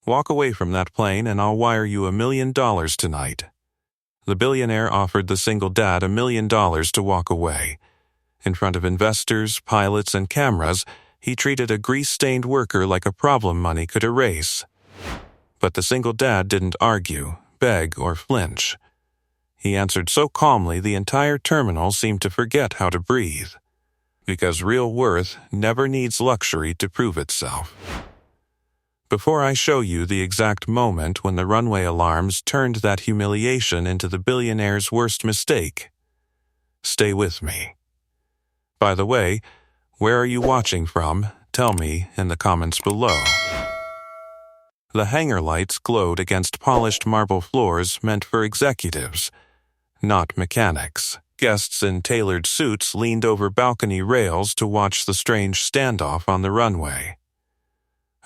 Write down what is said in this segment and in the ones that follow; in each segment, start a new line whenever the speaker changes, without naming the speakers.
Walk away from that plane and I'll wire you $1 million tonight." The billionaire offered the single dad $1 million to walk away. In front of investors, pilots, and cameras, he treated a grease-stained worker like a problem money could erase. But the single dad didn't argue, beg, or flinch. He answered so calmly the entire terminal seemed to forget how to breathe. Because real worth never needs luxury to prove itself. Before I show you the exact moment when the runway alarms turned that humiliation into the billionaire's worst mistake, stay with me. By the way, where are you watching from? Tell me in the comments below. The hangar lights glowed against polished marble floors meant for executives, not mechanics. Guests in tailored suits leaned over balcony rails to watch the strange standoff on the runway.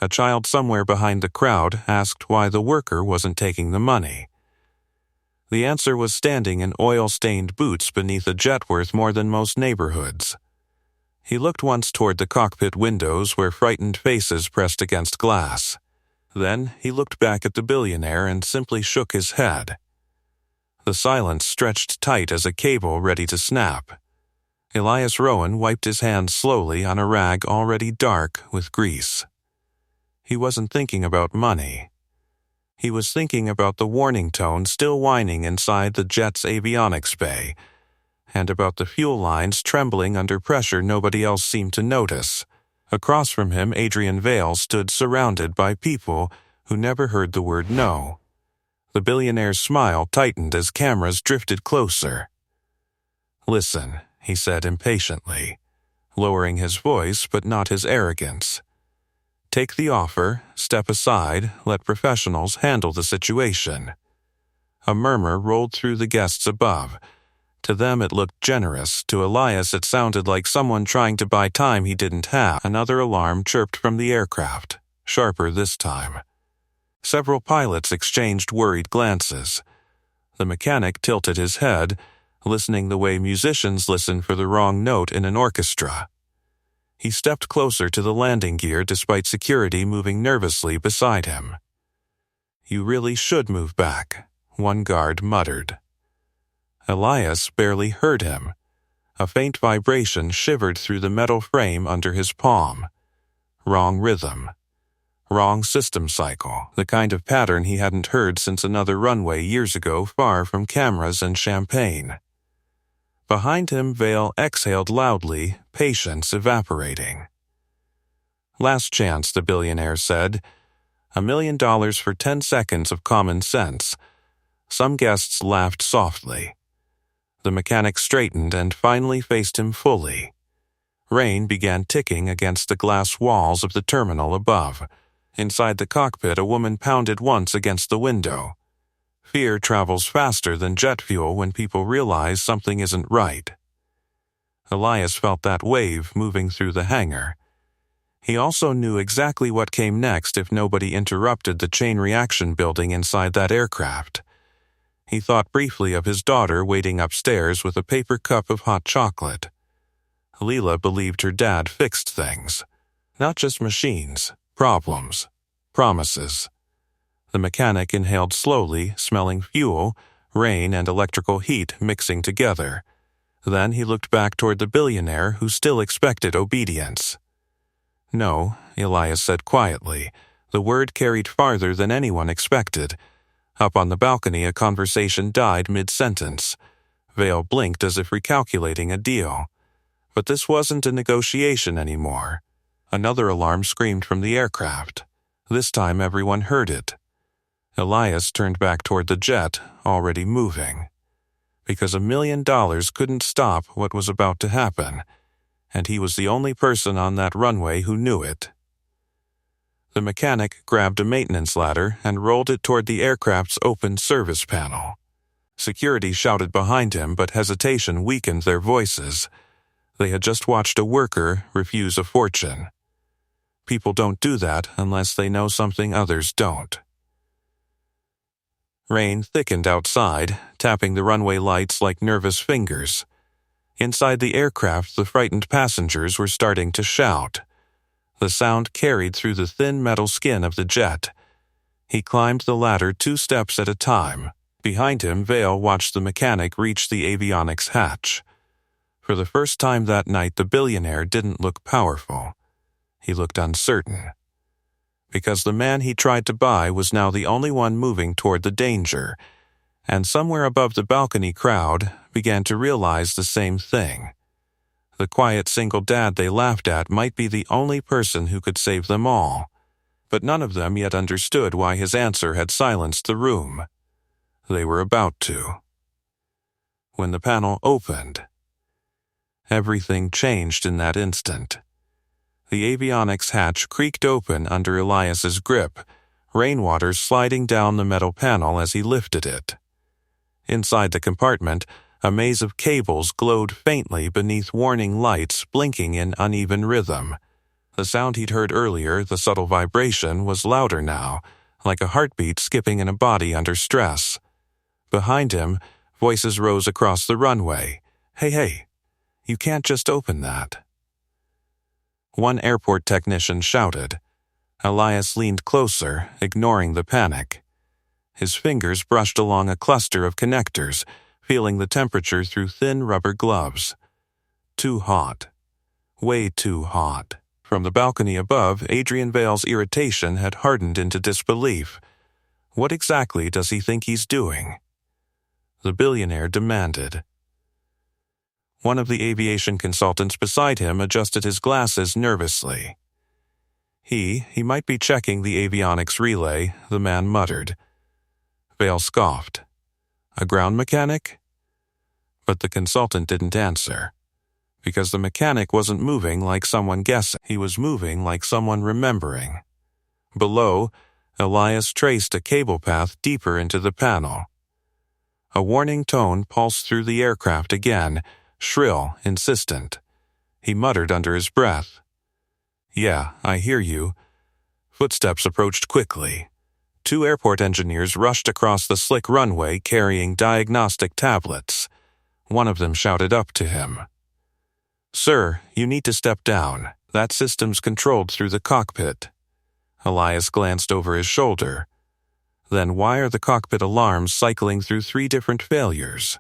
A child somewhere behind the crowd asked why the worker wasn't taking the money. The answer was standing in oil-stained boots beneath a jet worth more than most neighborhoods. He looked once toward the cockpit windows where frightened faces pressed against glass. Then he looked back at the billionaire and simply shook his head. The silence stretched tight as a cable ready to snap. Elias Rowan wiped his hands slowly on a rag already dark with grease. He wasn't thinking about money. He was thinking about the warning tone still whining inside the jet's avionics bay, and about the fuel lines trembling under pressure nobody else seemed to notice. Across from him, Adrian Vale stood surrounded by people who never heard the word no. The billionaire's smile tightened as cameras drifted closer. "Listen," he said impatiently, lowering his voice but not his arrogance. "Take the offer, step aside, let professionals handle the situation." A murmur rolled through the guests above. To them it looked generous. To Elias it sounded like someone trying to buy time he didn't have. Another alarm chirped from the aircraft, sharper this time. Several pilots exchanged worried glances. The mechanic tilted his head, listening the way musicians listen for the wrong note in an orchestra. He stepped closer to the landing gear despite security moving nervously beside him. "You really should move back," one guard muttered. Elias barely heard him. A faint vibration shivered through the metal frame under his palm. Wrong rhythm. Wrong system cycle, the kind of pattern he hadn't heard since another runway years ago far from cameras and champagne. Behind him, Vale exhaled loudly, patience evaporating. "Last chance," the billionaire said. $1 million for 10 seconds of common sense." Some guests laughed softly. The mechanic straightened and finally faced him fully. Rain began ticking against the glass walls of the terminal above. Inside the cockpit, a woman pounded once against the window. Fear travels faster than jet fuel when people realize something isn't right. Elias felt that wave moving through the hangar. He also knew exactly what came next if nobody interrupted the chain reaction building inside that aircraft. He thought briefly of his daughter waiting upstairs with a paper cup of hot chocolate. Leela believed her dad fixed things. Not just machines, problems, promises. The mechanic inhaled slowly, smelling fuel, rain, and electrical heat mixing together. Then he looked back toward the billionaire who still expected obedience. "No," Elias said quietly. The word carried farther than anyone expected. Up on the balcony, a conversation died mid-sentence. Vale blinked as if recalculating a deal. But this wasn't a negotiation anymore. Another alarm screamed from the aircraft. This time everyone heard it. Elias turned back toward the jet, already moving. Because $1 million couldn't stop what was about to happen, and he was the only person on that runway who knew it. The mechanic grabbed a maintenance ladder and rolled it toward the aircraft's open service panel. Security shouted behind him, but hesitation weakened their voices. They had just watched a worker refuse a fortune. People don't do that unless they know something others don't. Rain thickened outside, tapping the runway lights like nervous fingers. Inside the aircraft, the frightened passengers were starting to shout. The sound carried through the thin metal skin of the jet. He climbed the ladder 2 steps at a time. Behind him, Vale watched the mechanic reach the avionics hatch. For the first time that night, the billionaire didn't look powerful. He looked uncertain. Because the man he tried to buy was now the only one moving toward the danger, and somewhere above the balcony crowd began to realize the same thing. The quiet single dad they laughed at might be the only person who could save them all, but none of them yet understood why his answer had silenced the room. They were about to. When the panel opened, everything changed in that instant. The avionics hatch creaked open under Elias's grip, rainwater sliding down the metal panel as he lifted it. Inside the compartment, a maze of cables glowed faintly beneath warning lights blinking in uneven rhythm. The sound he'd heard earlier, the subtle vibration, was louder now, like a heartbeat skipping in a body under stress. Behind him, voices rose across the runway. Hey, you can't just open that." One airport technician shouted. Elias leaned closer, ignoring the panic. His fingers brushed along a cluster of connectors, feeling the temperature through thin rubber gloves. Too hot. Way too hot. From the balcony above, Adrian Vale's irritation had hardened into disbelief. What exactly does he think he's doing? The billionaire demanded. One of the aviation consultants beside him adjusted his glasses nervously. He might be checking the avionics relay, the man muttered. Vale scoffed. A ground mechanic? But the consultant didn't answer. Because the mechanic wasn't moving like someone guessing. He was moving like someone remembering. Below, Elias traced a cable path deeper into the panel. A warning tone pulsed through the aircraft again, shrill, insistent. He muttered under his breath. "Yeah, I hear you." Footsteps approached quickly. 2 airport engineers rushed across the slick runway carrying diagnostic tablets. One of them shouted up to him. "Sir, you need to step down. That system's controlled through the cockpit." Elias glanced over his shoulder. Then why are the cockpit alarms cycling through 3 different failures?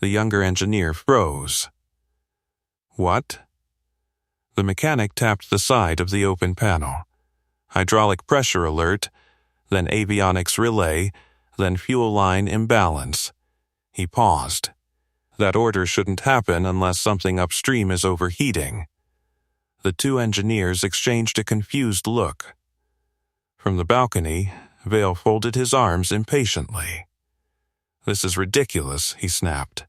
The younger engineer froze. What? The mechanic tapped the side of the open panel. Hydraulic pressure alert, then avionics relay, then fuel line imbalance. He paused. That order shouldn't happen unless something upstream is overheating. The 2 engineers exchanged a confused look. From the balcony, Vale folded his arms impatiently. "This is ridiculous," he snapped.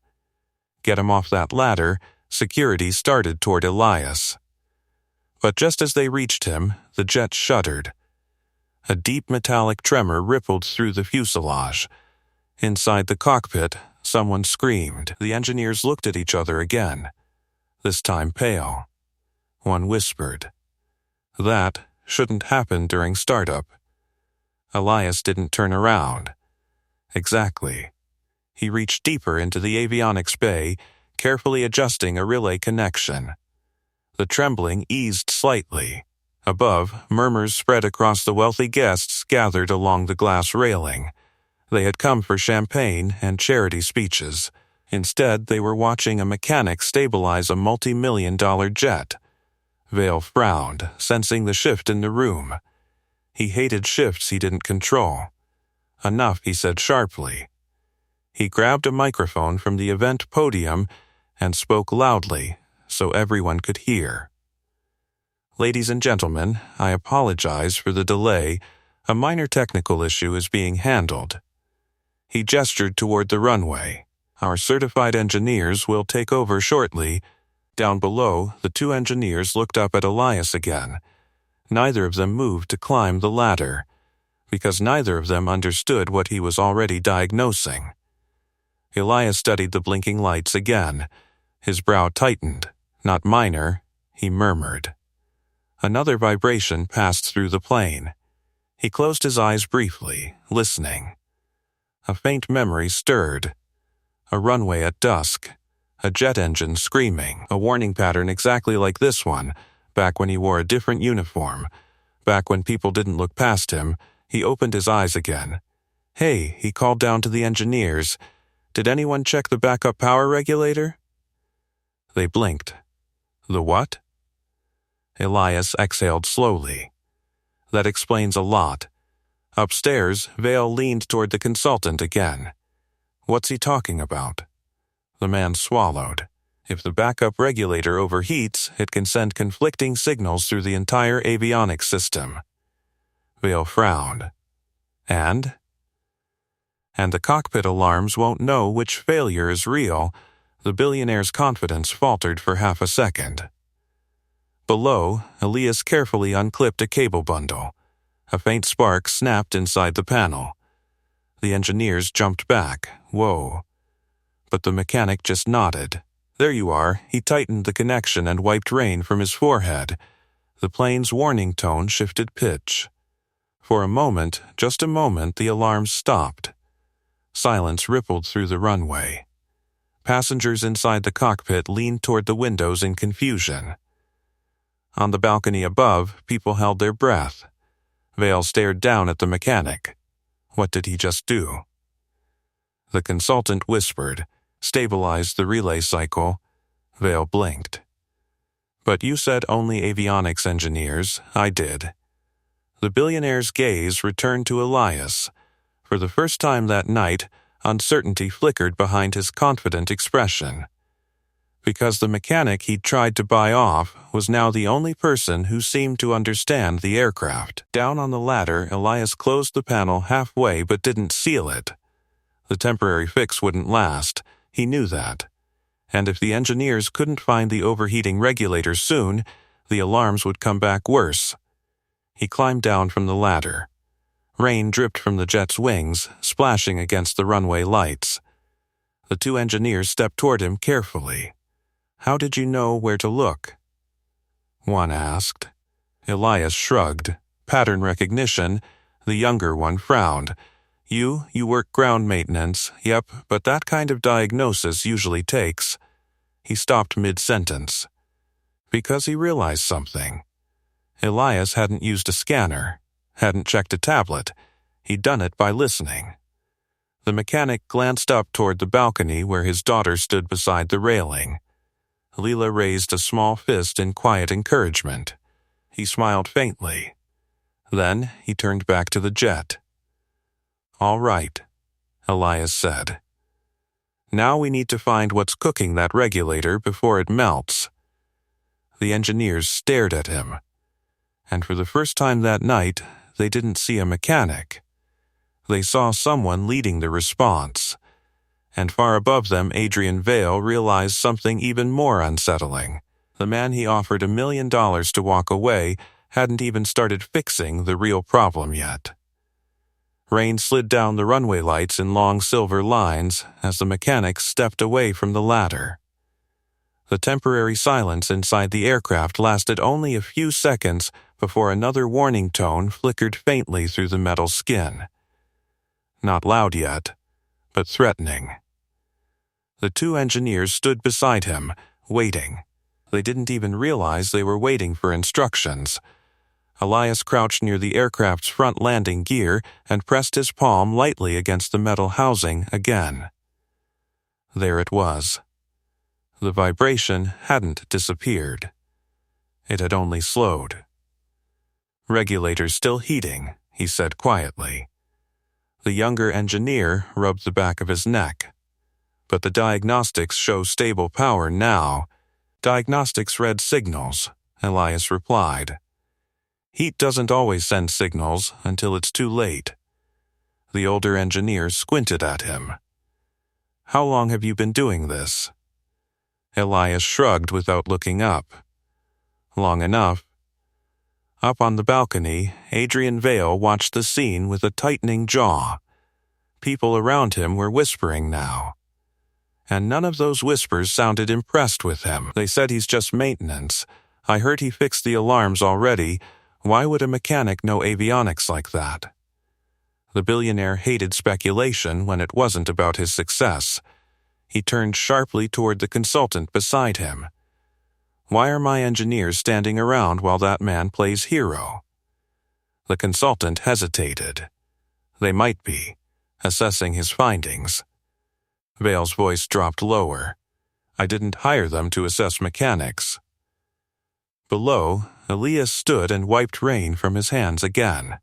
"Get him off that ladder." Security started toward Elias. But just as they reached him, the jet shuddered. A deep metallic tremor rippled through the fuselage. Inside the cockpit, someone screamed. The engineers looked at each other again, this time pale. One whispered, "That shouldn't happen during startup." Elias didn't turn around. Exactly. He reached deeper into the avionics bay, carefully adjusting a relay connection. The trembling eased slightly. Above, murmurs spread across the wealthy guests gathered along the glass railing. They had come for champagne and charity speeches. Instead, they were watching a mechanic stabilize a multi-million-dollar jet. Vale frowned, sensing the shift in the room. He hated shifts he didn't control. "Enough," he said sharply. He grabbed a microphone from the event podium and spoke loudly so everyone could hear. "Ladies and gentlemen, I apologize for the delay. A minor technical issue is being handled." He gestured toward the runway. "Our certified engineers will take over shortly." Down below, the 2 engineers looked up at Elias again. Neither of them moved to climb the ladder, because neither of them understood what he was already diagnosing. Elias studied the blinking lights again. His brow tightened. "Not minor," he murmured. Another vibration passed through the plane. He closed his eyes briefly, listening. A faint memory stirred. A runway at dusk. A jet engine screaming. A warning pattern exactly like this one, back when he wore a different uniform, back when people didn't look past him, He opened his eyes again. "Hey," he called down to the engineers. "Did anyone check the backup power regulator?" They blinked. "The what?" Elias exhaled slowly. "That explains a lot." Upstairs, Vale leaned toward the consultant again. "What's he talking about?" The man swallowed. "If the backup regulator overheats, it can send conflicting signals through the entire avionics system." Vale frowned. And the cockpit alarms won't know which failure is real." The billionaire's confidence faltered for half a second. Below, Elias carefully unclipped a cable bundle. A faint spark snapped inside the panel. The engineers jumped back. "Whoa." But the mechanic just nodded. "There you are." He tightened the connection and wiped rain from his forehead. The plane's warning tone shifted pitch. For a moment, just a moment, the alarms stopped. Silence rippled through the runway. Passengers inside the cockpit leaned toward the windows in confusion. On the balcony above, people held their breath. Vale stared down at the mechanic. What did he just do? The consultant whispered, "Stabilize the relay cycle." Vale blinked. "But you said only avionics engineers." "I did." The billionaire's gaze returned to Elias. For the first time that night, uncertainty flickered behind his confident expression. Because the mechanic he'd tried to buy off was now the only person who seemed to understand the aircraft. Down on the ladder, Elias closed the panel halfway but didn't seal it. The temporary fix wouldn't last. He knew that. And if the engineers couldn't find the overheating regulator soon, the alarms would come back worse. He climbed down from the ladder. Rain dripped from the jet's wings, splashing against the runway lights. The two engineers stepped toward him carefully. "How did you know where to look?" one asked. Elias shrugged. "Pattern recognition." The younger one frowned. You work ground maintenance." "Yep, but that kind of diagnosis usually takes." He stopped mid-sentence. Because he realized something. Elias hadn't used a scanner, hadn't checked a tablet. He'd done it by listening. The mechanic glanced up toward the balcony where his daughter stood beside the railing. Leela raised a small fist in quiet encouragement. He smiled faintly. Then he turned back to the jet. "All right," Elias said. "Now we need to find what's cooking that regulator before it melts." The engineers stared at him. And for the first time that night, they didn't see a mechanic. They saw someone leading the response. And far above them, Adrian Vale realized something even more unsettling. The man he offered $1 million to walk away hadn't even started fixing the real problem yet. Rain slid down the runway lights in long silver lines as the mechanic stepped away from the ladder. The temporary silence inside the aircraft lasted only a few seconds before another warning tone flickered faintly through the metal skin. Not loud yet, but threatening. The two engineers stood beside him, waiting. They didn't even realize they were waiting for instructions. Elias crouched near the aircraft's front landing gear and pressed his palm lightly against the metal housing again. There it was. The vibration hadn't disappeared. It had only slowed. "Regulator's still heating," he said quietly. The younger engineer rubbed the back of his neck. "But the diagnostics show stable power now." "Diagnostics read signals," Elias replied. "Heat doesn't always send signals until it's too late." The older engineer squinted at him. "How long have you been doing this?" Elias shrugged without looking up. "Long enough." Up on the balcony, Adrian Vale watched the scene with a tightening jaw. People around him were whispering now. And none of those whispers sounded impressed with him. They said he's just maintenance. "I heard he fixed the alarms already. Why would a mechanic know avionics like that?" The billionaire hated speculation when it wasn't about his success. He turned sharply toward the consultant beside him. "Why are my engineers standing around while that man plays hero?" The consultant hesitated. They might be, assessing his findings. Vale's voice dropped lower. I didn't hire them to assess mechanics. Below, Elias stood and wiped rain from his hands again.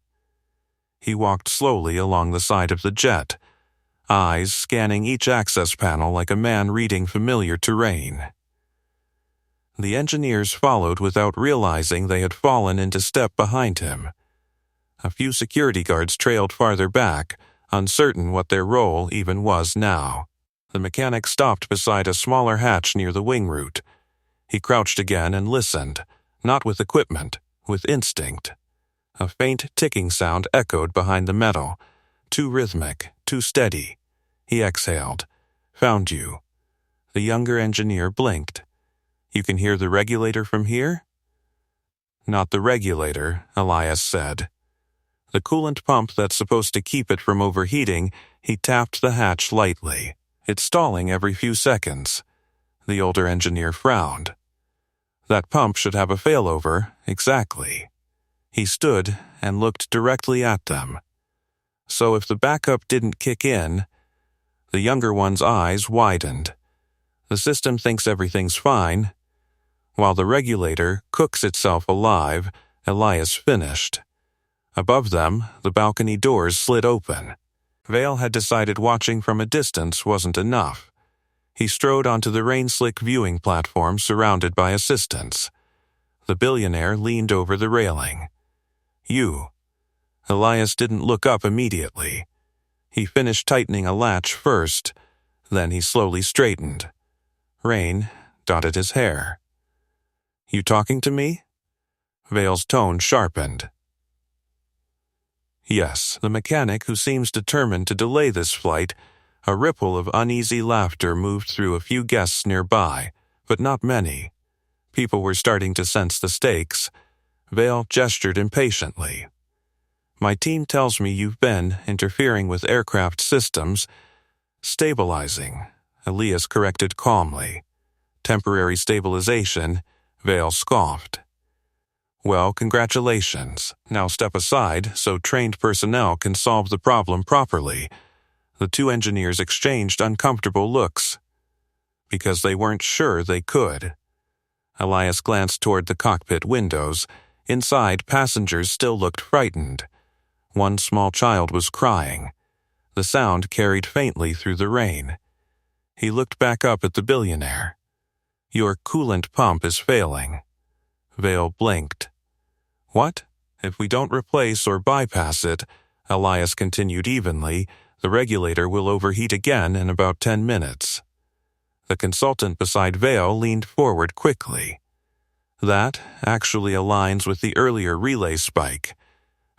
He walked slowly along the side of the jet, eyes scanning each access panel like a man reading familiar terrain. The engineers followed without realizing they had fallen into step behind him. A few security guards trailed farther back, uncertain what their role even was now. The mechanic stopped beside a smaller hatch near the wing root. He crouched again and listened, not with equipment, with instinct. A faint ticking sound echoed behind the metal, too rhythmic, too steady. He exhaled. Found you. The younger engineer blinked. You can hear the regulator from here? Not the regulator, Elias said. The coolant pump that's supposed to keep it from overheating. He tapped the hatch lightly. It's stalling every few seconds. The older engineer frowned. That pump should have a failover, exactly. He stood and looked directly at them. So if the backup didn't kick in, the younger one's eyes widened. The system thinks everything's fine. While the regulator cooks itself alive, Elias finished. Above them, the balcony doors slid open. Vale had decided watching from a distance wasn't enough. He strode onto the rain-slick viewing platform surrounded by assistants. The billionaire leaned over the railing. You. Elias didn't look up immediately. He finished tightening a latch first, then he slowly straightened. Rain dotted his hair. You talking to me? Vale's tone sharpened. Yes, the mechanic who seems determined to delay this flight. A ripple of uneasy laughter moved through a few guests nearby, but not many. People were starting to sense the stakes. Vale gestured impatiently. My team tells me you've been interfering with aircraft systems. Stabilizing, Elias corrected calmly. Temporary stabilization, Vale scoffed. Well, congratulations. Now step aside so trained personnel can solve the problem properly. The two engineers exchanged uncomfortable looks. Because they weren't sure they could. Elias glanced toward the cockpit windows. Inside, passengers still looked frightened. One small child was crying. The sound carried faintly through the rain. He looked back up at the billionaire. Your coolant pump is failing. Vale blinked. What? If we don't replace or bypass it, Elias continued evenly, the regulator will overheat again in about 10 minutes. The consultant beside Vale leaned forward quickly. That actually aligns with the earlier relay spike.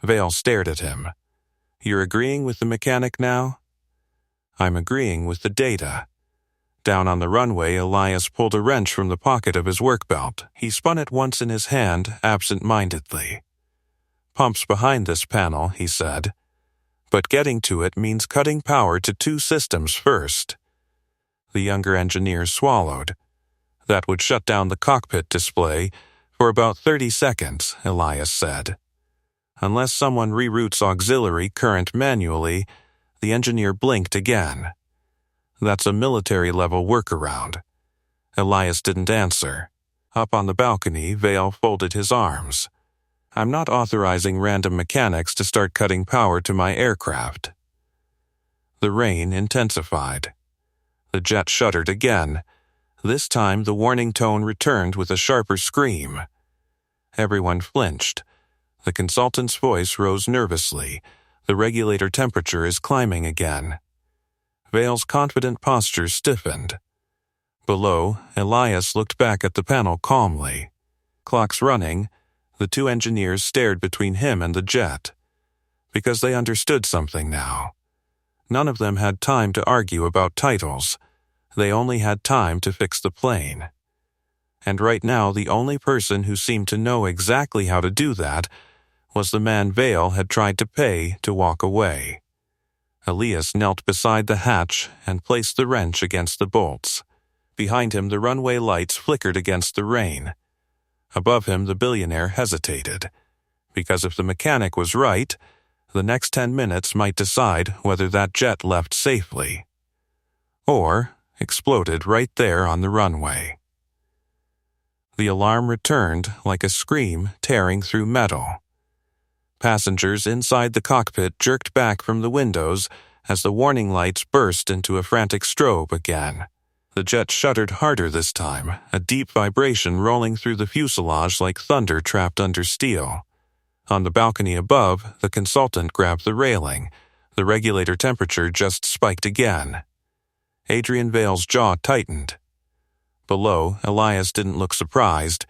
Vale stared at him. You're agreeing with the mechanic now? I'm agreeing with the data. Down on the runway, Elias pulled a wrench from the pocket of his work belt. He spun it once in his hand, absent-mindedly. Pumps behind this panel, he said. But getting to it means cutting power to two systems first. The younger engineer swallowed. That would shut down the cockpit display for about 30 seconds, Elias said. Unless someone reroutes auxiliary current manually, the engineer blinked again. That's a military-level workaround. Elias didn't answer. Up on the balcony, Vale folded his arms. I'm not authorizing random mechanics to start cutting power to my aircraft. The rain intensified. The jet shuddered again. This time the warning tone returned with a sharper scream. Everyone flinched. The consultant's voice rose nervously. The regulator temperature is climbing again. Vale's confident posture stiffened. Below, Elias looked back at the panel calmly. Clocks running, the two engineers stared between him and the jet. Because they understood something now. None of them had time to argue about titles. They only had time to fix the plane. And right now the only person who seemed to know exactly how to do that was the man Vale had tried to pay to walk away. Elias knelt beside the hatch and placed the wrench against the bolts. Behind him the runway lights flickered against the rain. Above him the billionaire hesitated. because if the mechanic was right, the next 10 minutes might decide whether that jet left safely or exploded right there on the runway. The alarm returned like a scream tearing through metal. Passengers inside the cockpit jerked back from the windows as the warning lights burst into a frantic strobe again. The jet shuddered harder this time, a deep vibration rolling through the fuselage like thunder trapped under steel. On the balcony above, the consultant grabbed the railing. The regulator temperature just spiked again. Adrian Vale's jaw tightened. Below, Elias didn't look surprised.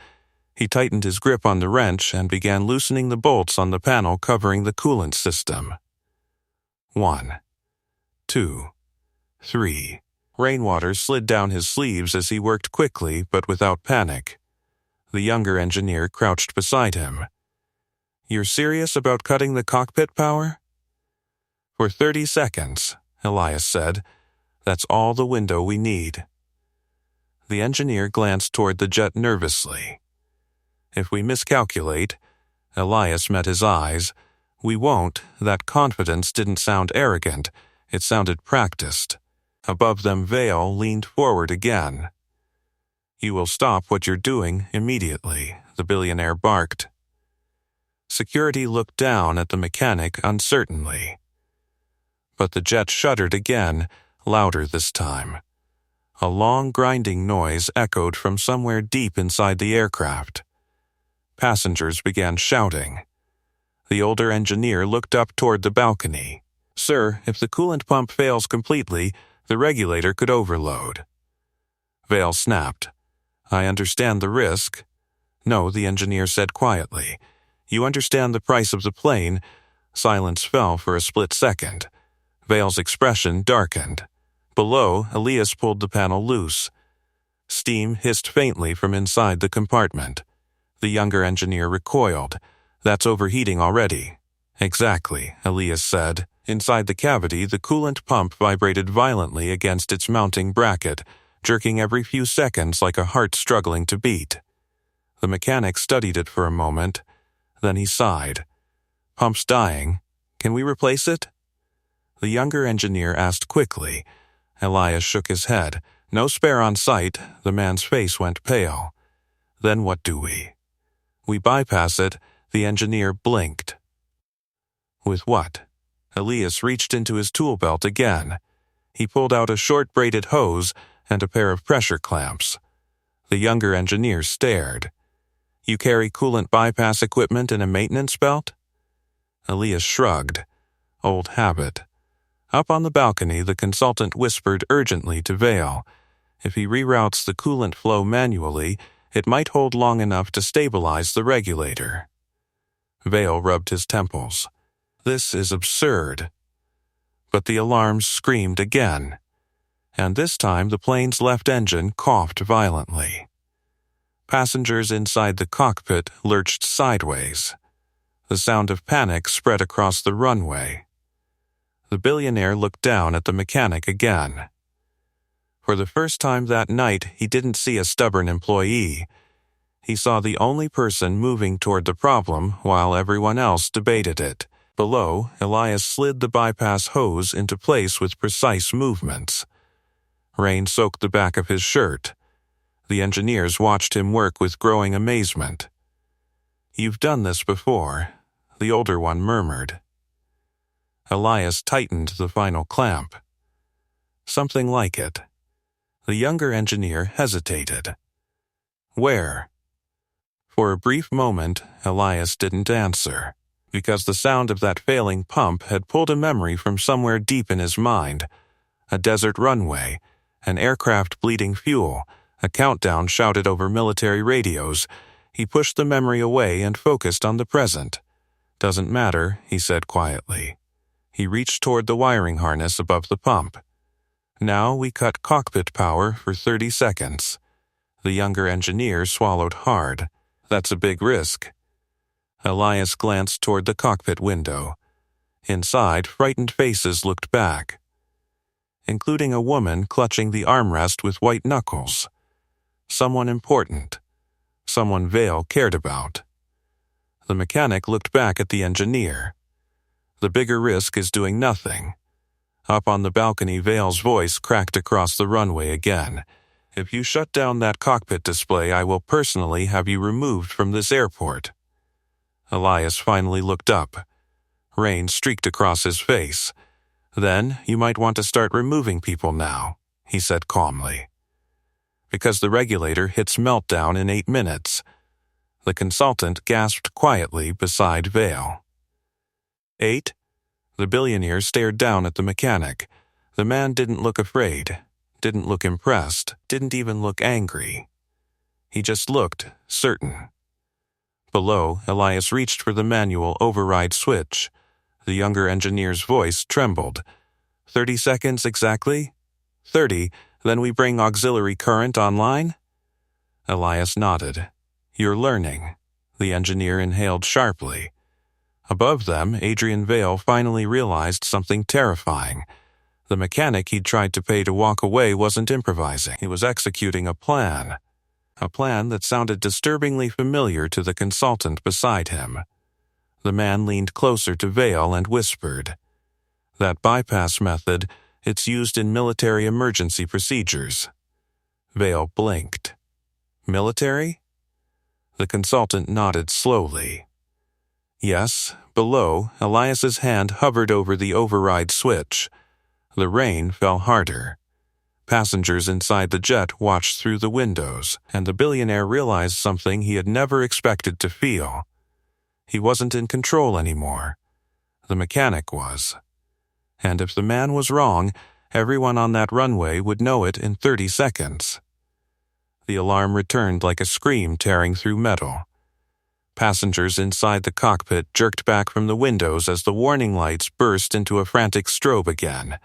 He tightened his grip on the wrench and began loosening the bolts on the panel covering the coolant system. 1, 2, 3. Rainwater slid down his sleeves as he worked quickly but without panic. The younger engineer crouched beside him. "You're serious about cutting the cockpit power?" "For 30 seconds, Elias said. "That's all the window we need." The engineer glanced toward the jet nervously. "If we miscalculate," Elias met his eyes, "we won't." That confidence didn't sound arrogant. It sounded practiced. Above them, Vale leaned forward again. "You will stop what you're doing immediately," the billionaire barked. Security looked down at the mechanic uncertainly. But the jet shuddered again, louder this time. A long grinding noise echoed from somewhere deep inside the aircraft. Passengers began shouting. The older engineer looked up toward the balcony. "Sir, if the coolant pump fails completely, the regulator could overload." Vale snapped. "I understand the risk." "No," the engineer said quietly. "You understand the price of the plane." Silence fell for a split second. Vale's expression darkened. Below, Elias pulled the panel loose. Steam hissed faintly from inside the compartment. The younger engineer recoiled. "That's overheating already." "Exactly," Elias said. Inside the cavity, the coolant pump vibrated violently against its mounting bracket, jerking every few seconds like a heart struggling to beat. The mechanic studied it for a moment. Then he sighed. "Pump's dying. Can we replace it?" The younger engineer asked quickly. Elias shook his head. "No spare on site." The man's face went pale. "Then what do we?" "We bypass it." The engineer blinked. "With what?" Elias reached into his tool belt again. He pulled out a short braided hose and a pair of pressure clamps. The younger engineer stared. "You carry coolant bypass equipment in a maintenance belt?" Elias shrugged. "Old habit." Up on the balcony, the consultant whispered urgently to Vale. If he reroutes the coolant flow manually, it might hold long enough to stabilize the regulator. Vale rubbed his temples. "This is absurd." But the alarms screamed again, and this time the plane's left engine coughed violently. Passengers inside the cockpit lurched sideways. The sound of panic spread across the runway. The billionaire looked down at the mechanic again. For the first time that night, he didn't see a stubborn employee. He saw the only person moving toward the problem while everyone else debated it. Below, Elias slid the bypass hose into place with precise movements. Rain soaked the back of his shirt. The engineers watched him work with growing amazement. "You've done this before," the older one murmured. Elias tightened the final clamp. "Something like it." The younger engineer hesitated. "Where?" For a brief moment, Elias didn't answer, because the sound of that failing pump had pulled a memory from somewhere deep in his mind. A desert runway, an aircraft bleeding fuel, a countdown shouted over military radios. He pushed the memory away and focused on the present. "Doesn't matter," he said quietly. He reached toward the wiring harness above the pump. "Now we cut cockpit power for 30 seconds. The younger engineer swallowed hard. "That's a big risk." Elias glanced toward the cockpit window. Inside, frightened faces looked back, including a woman clutching the armrest with white knuckles. Someone important. Someone Vale cared about. The mechanic looked back at the engineer. The bigger risk is doing nothing. Up on the balcony, Vale's voice cracked across the runway again. If you shut down that cockpit display, I will personally have you removed from this airport. Elias finally looked up. Rain streaked across his face. Then you might want to start removing people now, he said calmly. Because the regulator hits meltdown in 8 minutes. The consultant gasped quietly beside Vale. 8? The billionaire stared down at the mechanic. The man didn't look afraid, didn't look impressed, didn't even look angry. He just looked certain. Below, Elias reached for the manual override switch. The younger engineer's voice trembled. 30 seconds exactly? 30, then we bring auxiliary current online? Elias nodded. You're learning. The engineer inhaled sharply. Above them, Adrian Vale finally realized something terrifying. The mechanic he'd tried to pay to walk away wasn't improvising. He was executing a plan. A plan that sounded disturbingly familiar to the consultant beside him. The man leaned closer to Vale and whispered, That bypass method, it's used in military emergency procedures. Vale blinked. Military? The consultant nodded slowly. Yes, below, Elias's hand hovered over the override switch. The rain fell harder. Passengers inside the jet watched through the windows, and the billionaire realized something he had never expected to feel. He wasn't in control anymore. The mechanic was. And if the man was wrong, everyone on that runway would know it in 30 seconds. The alarm returned like a scream tearing through metal. Passengers inside the cockpit jerked back from the windows as the warning lights burst into a frantic strobe again.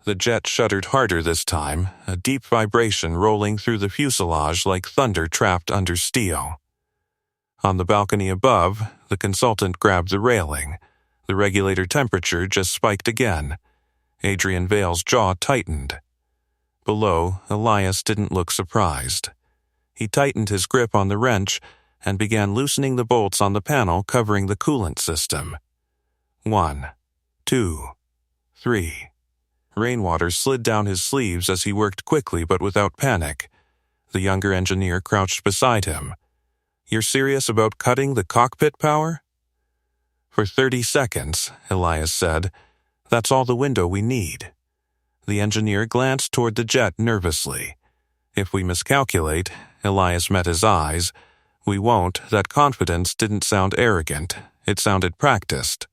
The jet shuddered harder this time, a deep vibration rolling through the fuselage like thunder trapped under steel. On the balcony above, the consultant grabbed the railing. The regulator temperature just spiked again. Adrian Vale's jaw tightened. Below, Elias didn't look surprised. He tightened his grip on the wrench and began loosening the bolts on the panel covering the coolant system. 1, 2, 3. Rainwater slid down his sleeves as he worked quickly but without panic. The younger engineer crouched beside him. You're serious about cutting the cockpit power? For 30 seconds, Elias said. That's all the window we need. The engineer glanced toward the jet nervously. If we miscalculate, Elias met his eyes. We won't. That confidence didn't sound arrogant. It sounded practiced.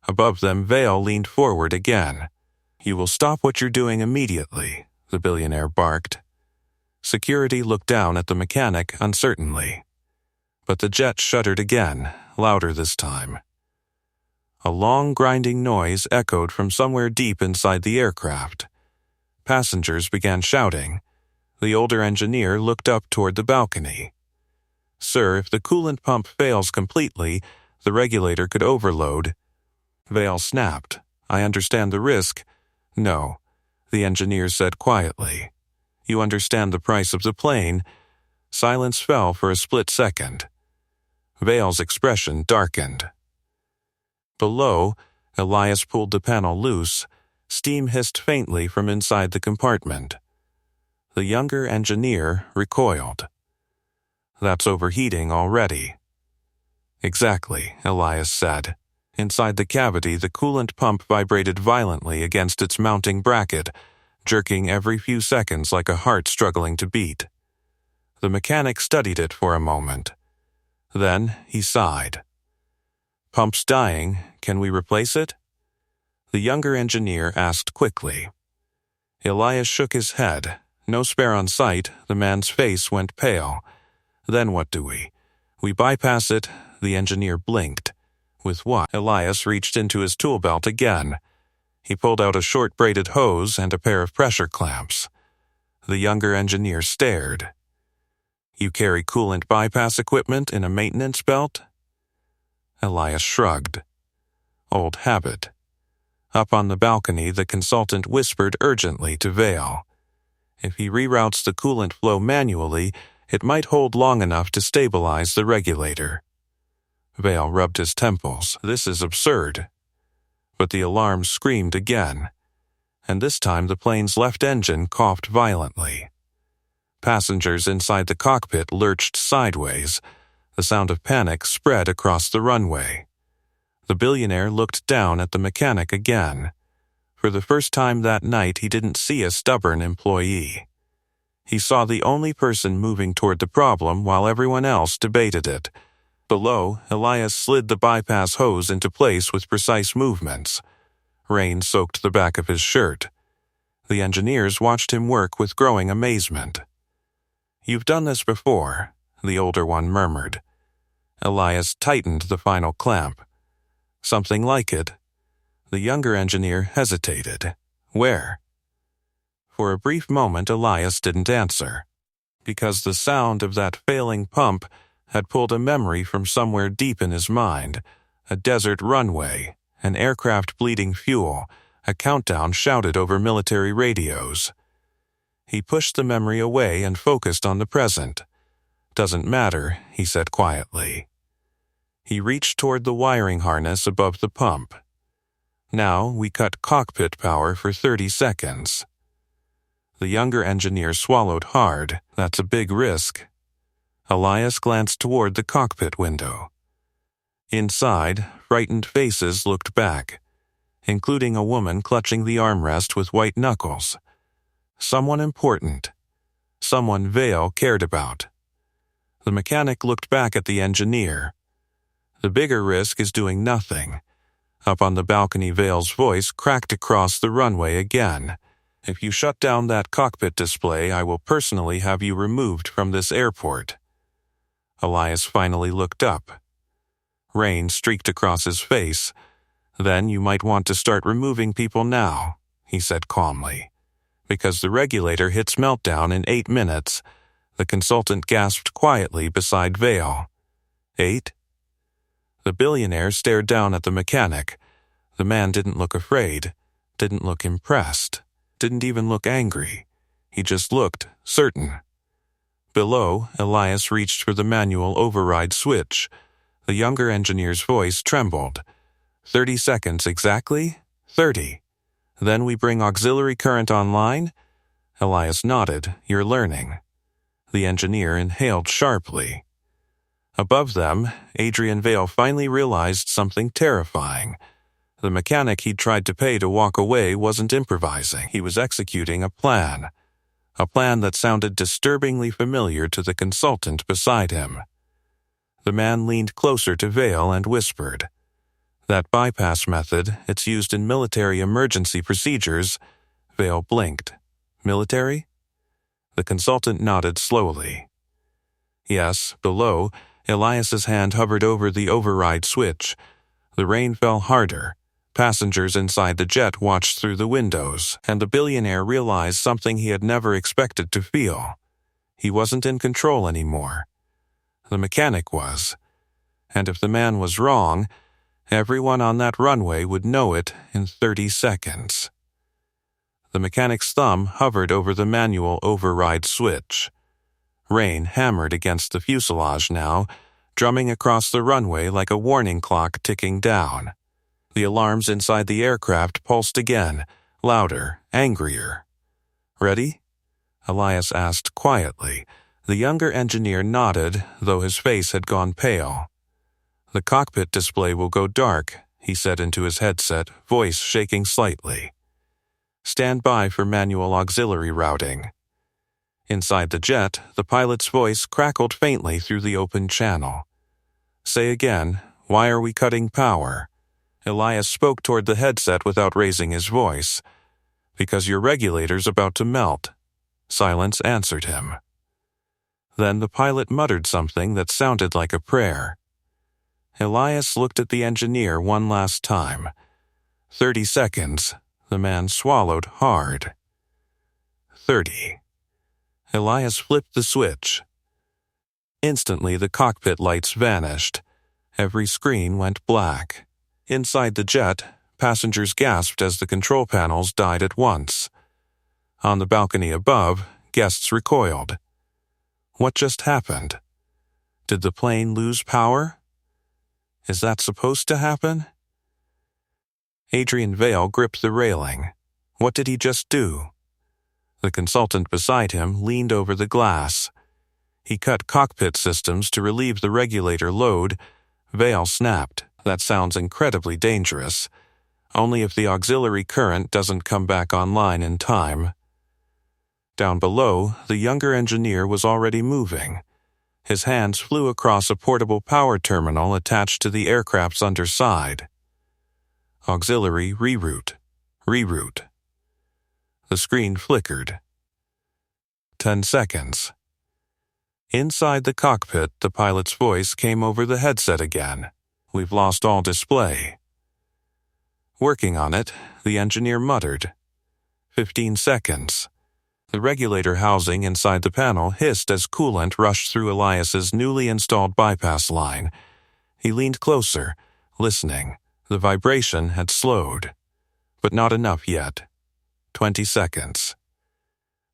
Above them, Vale leaned forward again. You will stop what you're doing immediately, the billionaire barked. Security looked down at the mechanic uncertainly. But the jet shuddered again, louder this time. A long grinding noise echoed from somewhere deep inside the aircraft. Passengers began shouting. The older engineer looked up toward the balcony. Sir, if the coolant pump fails completely, the regulator could overload. Vale snapped. I understand the risk. No, the engineer said quietly. You understand the price of the plane. Silence fell for a split second. Vale's expression darkened. Below, Elias pulled the panel loose. Steam hissed faintly from inside the compartment. The younger engineer recoiled. That's overheating already. Exactly, Elias said. Inside the cavity, the coolant pump vibrated violently against its mounting bracket, jerking every few seconds like a heart struggling to beat. The mechanic studied it for a moment. Then he sighed. Pump's dying. Can we replace it? The younger engineer asked quickly. Elias shook his head. No spare on sight, the man's face went pale. Then what do we? We bypass it, the engineer blinked. With what? Elias reached into his tool belt again. He pulled out a short braided hose and a pair of pressure clamps. The younger engineer stared. You carry coolant bypass equipment in a maintenance belt? Elias shrugged. Old habit. Up on the balcony, the consultant whispered urgently to Vale. If he reroutes the coolant flow manually, it might hold long enough to stabilize the regulator. Vale rubbed his temples. This is absurd. But the alarm screamed again, and this time the plane's left engine coughed violently. Passengers inside the cockpit lurched sideways. The sound of panic spread across the runway. The billionaire looked down at the mechanic again. For the first time that night, he didn't see a stubborn employee. He saw the only person moving toward the problem while everyone else debated it. Below, Elias slid the bypass hose into place with precise movements. Rain soaked the back of his shirt. The engineers watched him work with growing amazement. "You've done this before," the older one murmured. Elias tightened the final clamp. "Something like it." The younger engineer hesitated. "Where?" For a brief moment, Elias didn't answer, because the sound of that failing pump had pulled a memory from somewhere deep in his mind. A desert runway, an aircraft bleeding fuel, a countdown shouted over military radios. He pushed the memory away and focused on the present. "Doesn't matter," he said quietly. He reached toward the wiring harness above the pump. "Now we cut cockpit power for 30 seconds. The younger engineer swallowed hard. "That's a big risk." Elias glanced toward the cockpit window. Inside, frightened faces looked back, including a woman clutching the armrest with white knuckles. Someone important. Someone Vale cared about. The mechanic looked back at the engineer. "The bigger risk is doing nothing." Up on the balcony, Vale's voice cracked across the runway again. "If you shut down that cockpit display, I will personally have you removed from this airport." Elias finally looked up. Rain streaked across his face. "Then you might want to start removing people now," he said calmly. "Because the regulator hits meltdown in 8 minutes." The consultant gasped quietly beside Vale. 8? The billionaire stared down at the mechanic. The man didn't look afraid, didn't look impressed, didn't even look angry. He just looked certain. Below, Elias reached for the manual override switch. The younger engineer's voice trembled. 30 seconds exactly? 30. Then we bring auxiliary current online? Elias nodded. "You're learning." The engineer inhaled sharply. Above them, Adrian Vale finally realized something terrifying. The mechanic he'd tried to pay to walk away wasn't improvising. He was executing a plan that sounded disturbingly familiar to the consultant beside him. The man leaned closer to Vale and whispered, "That bypass method, it's used in military emergency procedures." Vale blinked. "Military?" The consultant nodded slowly. Yes, below, Elias's hand hovered over the override switch. The rain fell harder. Passengers inside the jet watched through the windows, and the billionaire realized something he had never expected to feel. He wasn't in control anymore. The mechanic was. And if the man was wrong, everyone on that runway would know it in 30 seconds. The mechanic's thumb hovered over the manual override switch. Rain hammered against the fuselage now, drumming across the runway like a warning clock ticking down. The alarms inside the aircraft pulsed again, louder, angrier. "Ready?" Elias asked quietly. The younger engineer nodded, though his face had gone pale. "The cockpit display will go dark," he said into his headset, voice shaking slightly. "Stand by for manual auxiliary routing." Inside the jet, the pilot's voice crackled faintly through the open channel. "Say again, why are we cutting power?" Elias spoke toward the headset without raising his voice. "Because your regulator's about to melt." Silence answered him. Then the pilot muttered something that sounded like a prayer. Elias looked at the engineer one last time. 30 seconds. The man swallowed hard. 30. Elias flipped the switch. Instantly, the cockpit lights vanished. Every screen went black. Inside the jet, passengers gasped as the control panels died at once. On the balcony above, guests recoiled. What just happened? Did the plane lose power? Is that supposed to happen? Adrian Vale gripped the railing. What did he just do? The consultant beside him leaned over the glass. He cut cockpit systems to relieve the regulator load. Vale snapped. That sounds incredibly dangerous. Only if the auxiliary current doesn't come back online in time. Down below, the younger engineer was already moving. His hands flew across a portable power terminal attached to the aircraft's underside. Auxiliary reroute. Reroute. The screen flickered. 10 seconds. Inside the cockpit, the pilot's voice came over the headset again. We've lost all display. Working on it, the engineer muttered. 15 seconds. The regulator housing inside the panel hissed as coolant rushed through Elias's newly installed bypass line. He leaned closer, listening. The vibration had slowed, but not enough yet. 20 seconds.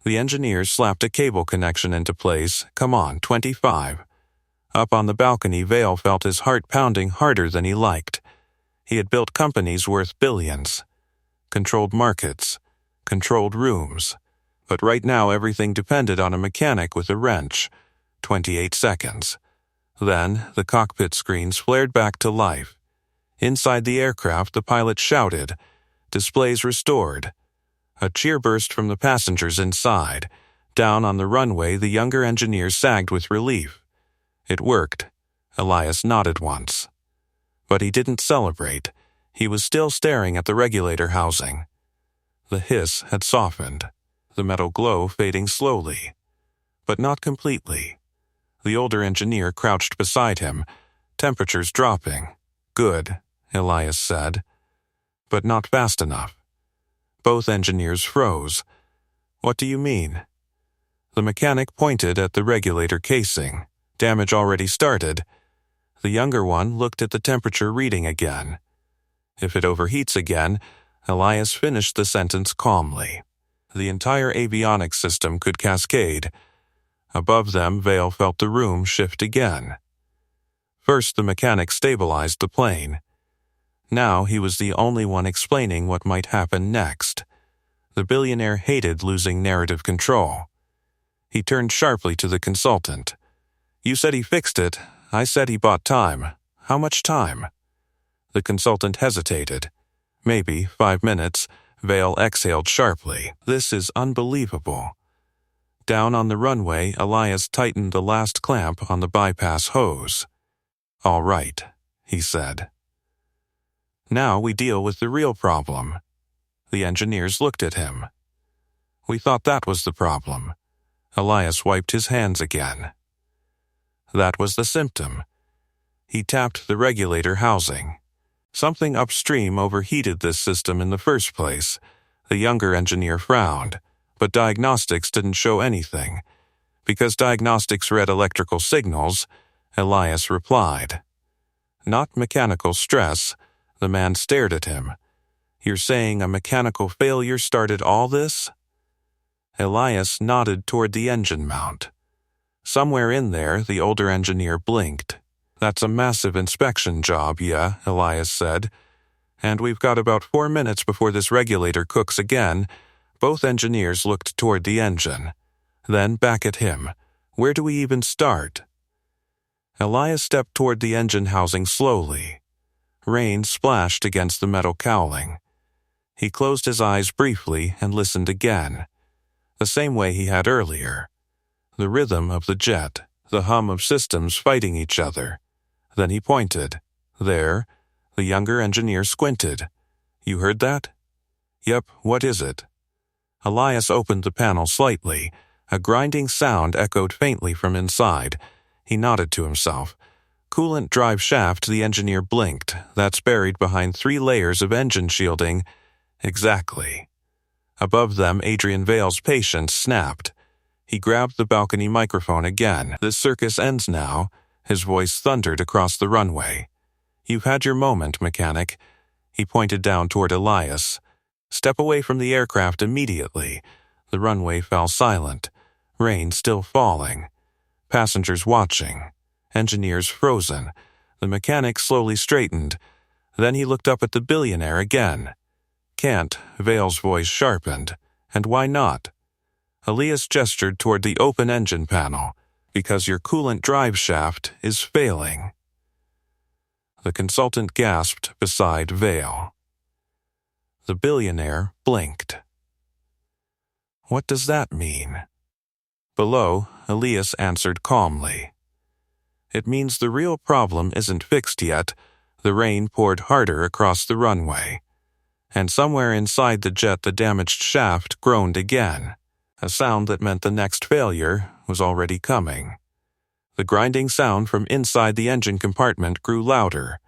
The engineer slapped a cable connection into place. Come on, 25. Up on the balcony, Vale felt his heart pounding harder than he liked. He had built companies worth billions, controlled markets, controlled rooms. But right now everything depended on a mechanic with a wrench. 28 seconds. Then the cockpit screens flared back to life. Inside the aircraft, the pilot shouted. Displays restored. A cheer burst from the passengers inside. Down on the runway, the younger engineer sagged with relief. It worked. Elias nodded once. But he didn't celebrate. He was still staring at the regulator housing. The hiss had softened, the metal glow fading slowly, but not completely. The older engineer crouched beside him, temperatures dropping. Good, Elias said, but not fast enough. Both engineers froze. What do you mean? The mechanic pointed at the regulator casing. Damage already started. The younger one looked at the temperature reading again. If it overheats again, Elias finished the sentence calmly. The entire avionics system could cascade. Above them, Vale felt the room shift again. First, the mechanic stabilized the plane. Now he was the only one explaining what might happen next. The billionaire hated losing narrative control. He turned sharply to the consultant. You said he fixed it. I said he bought time. How much time? The consultant hesitated. Maybe 5 minutes. Vale exhaled sharply. This is unbelievable. Down on the runway, Elias tightened the last clamp on the bypass hose. All right, he said. Now we deal with the real problem. The engineers looked at him. We thought that was the problem. Elias wiped his hands again. That was the symptom. He tapped the regulator housing. Something upstream overheated this system in the first place. The younger engineer frowned, but diagnostics didn't show anything. Because diagnostics read electrical signals, Elias replied. Not mechanical stress. The man stared at him. You're saying a mechanical failure started all this? Elias nodded toward the engine mount. Somewhere in there, the older engineer blinked. That's a massive inspection job, yeah, Elias said. And we've got about 4 minutes before this regulator cooks again. Both engineers looked toward the engine. Then back at him. Where do we even start? Elias stepped toward the engine housing slowly. Rain splashed against the metal cowling. He closed his eyes briefly and listened again. The same way he had earlier. The rhythm of the jet, the hum of systems fighting each other. Then he pointed. There, the younger engineer squinted. You heard that? Yep, what is it? Elias opened the panel slightly. A grinding sound echoed faintly from inside. He nodded to himself. Coolant drive shaft, the engineer blinked. That's buried behind 3 layers of engine shielding. Exactly. Above them, Adrian Vale's patience snapped. He grabbed the balcony microphone again. This circus ends now. His voice thundered across the runway. You've had your moment, mechanic. He pointed down toward Elias. Step away from the aircraft immediately. The runway fell silent. Rain still falling. Passengers watching. Engineers frozen. The mechanic slowly straightened. Then he looked up at the billionaire again. Can't, Vale's voice sharpened. And why not? Elias gestured toward the open engine panel. Because your coolant drive shaft is failing. The consultant gasped beside Vale. The billionaire blinked. What does that mean? Below, Elias answered calmly. It means the real problem isn't fixed yet. The rain poured harder across the runway. And somewhere inside the jet the damaged shaft groaned again, a sound that meant the next failure was already coming. The grinding sound from inside the engine compartment grew louder.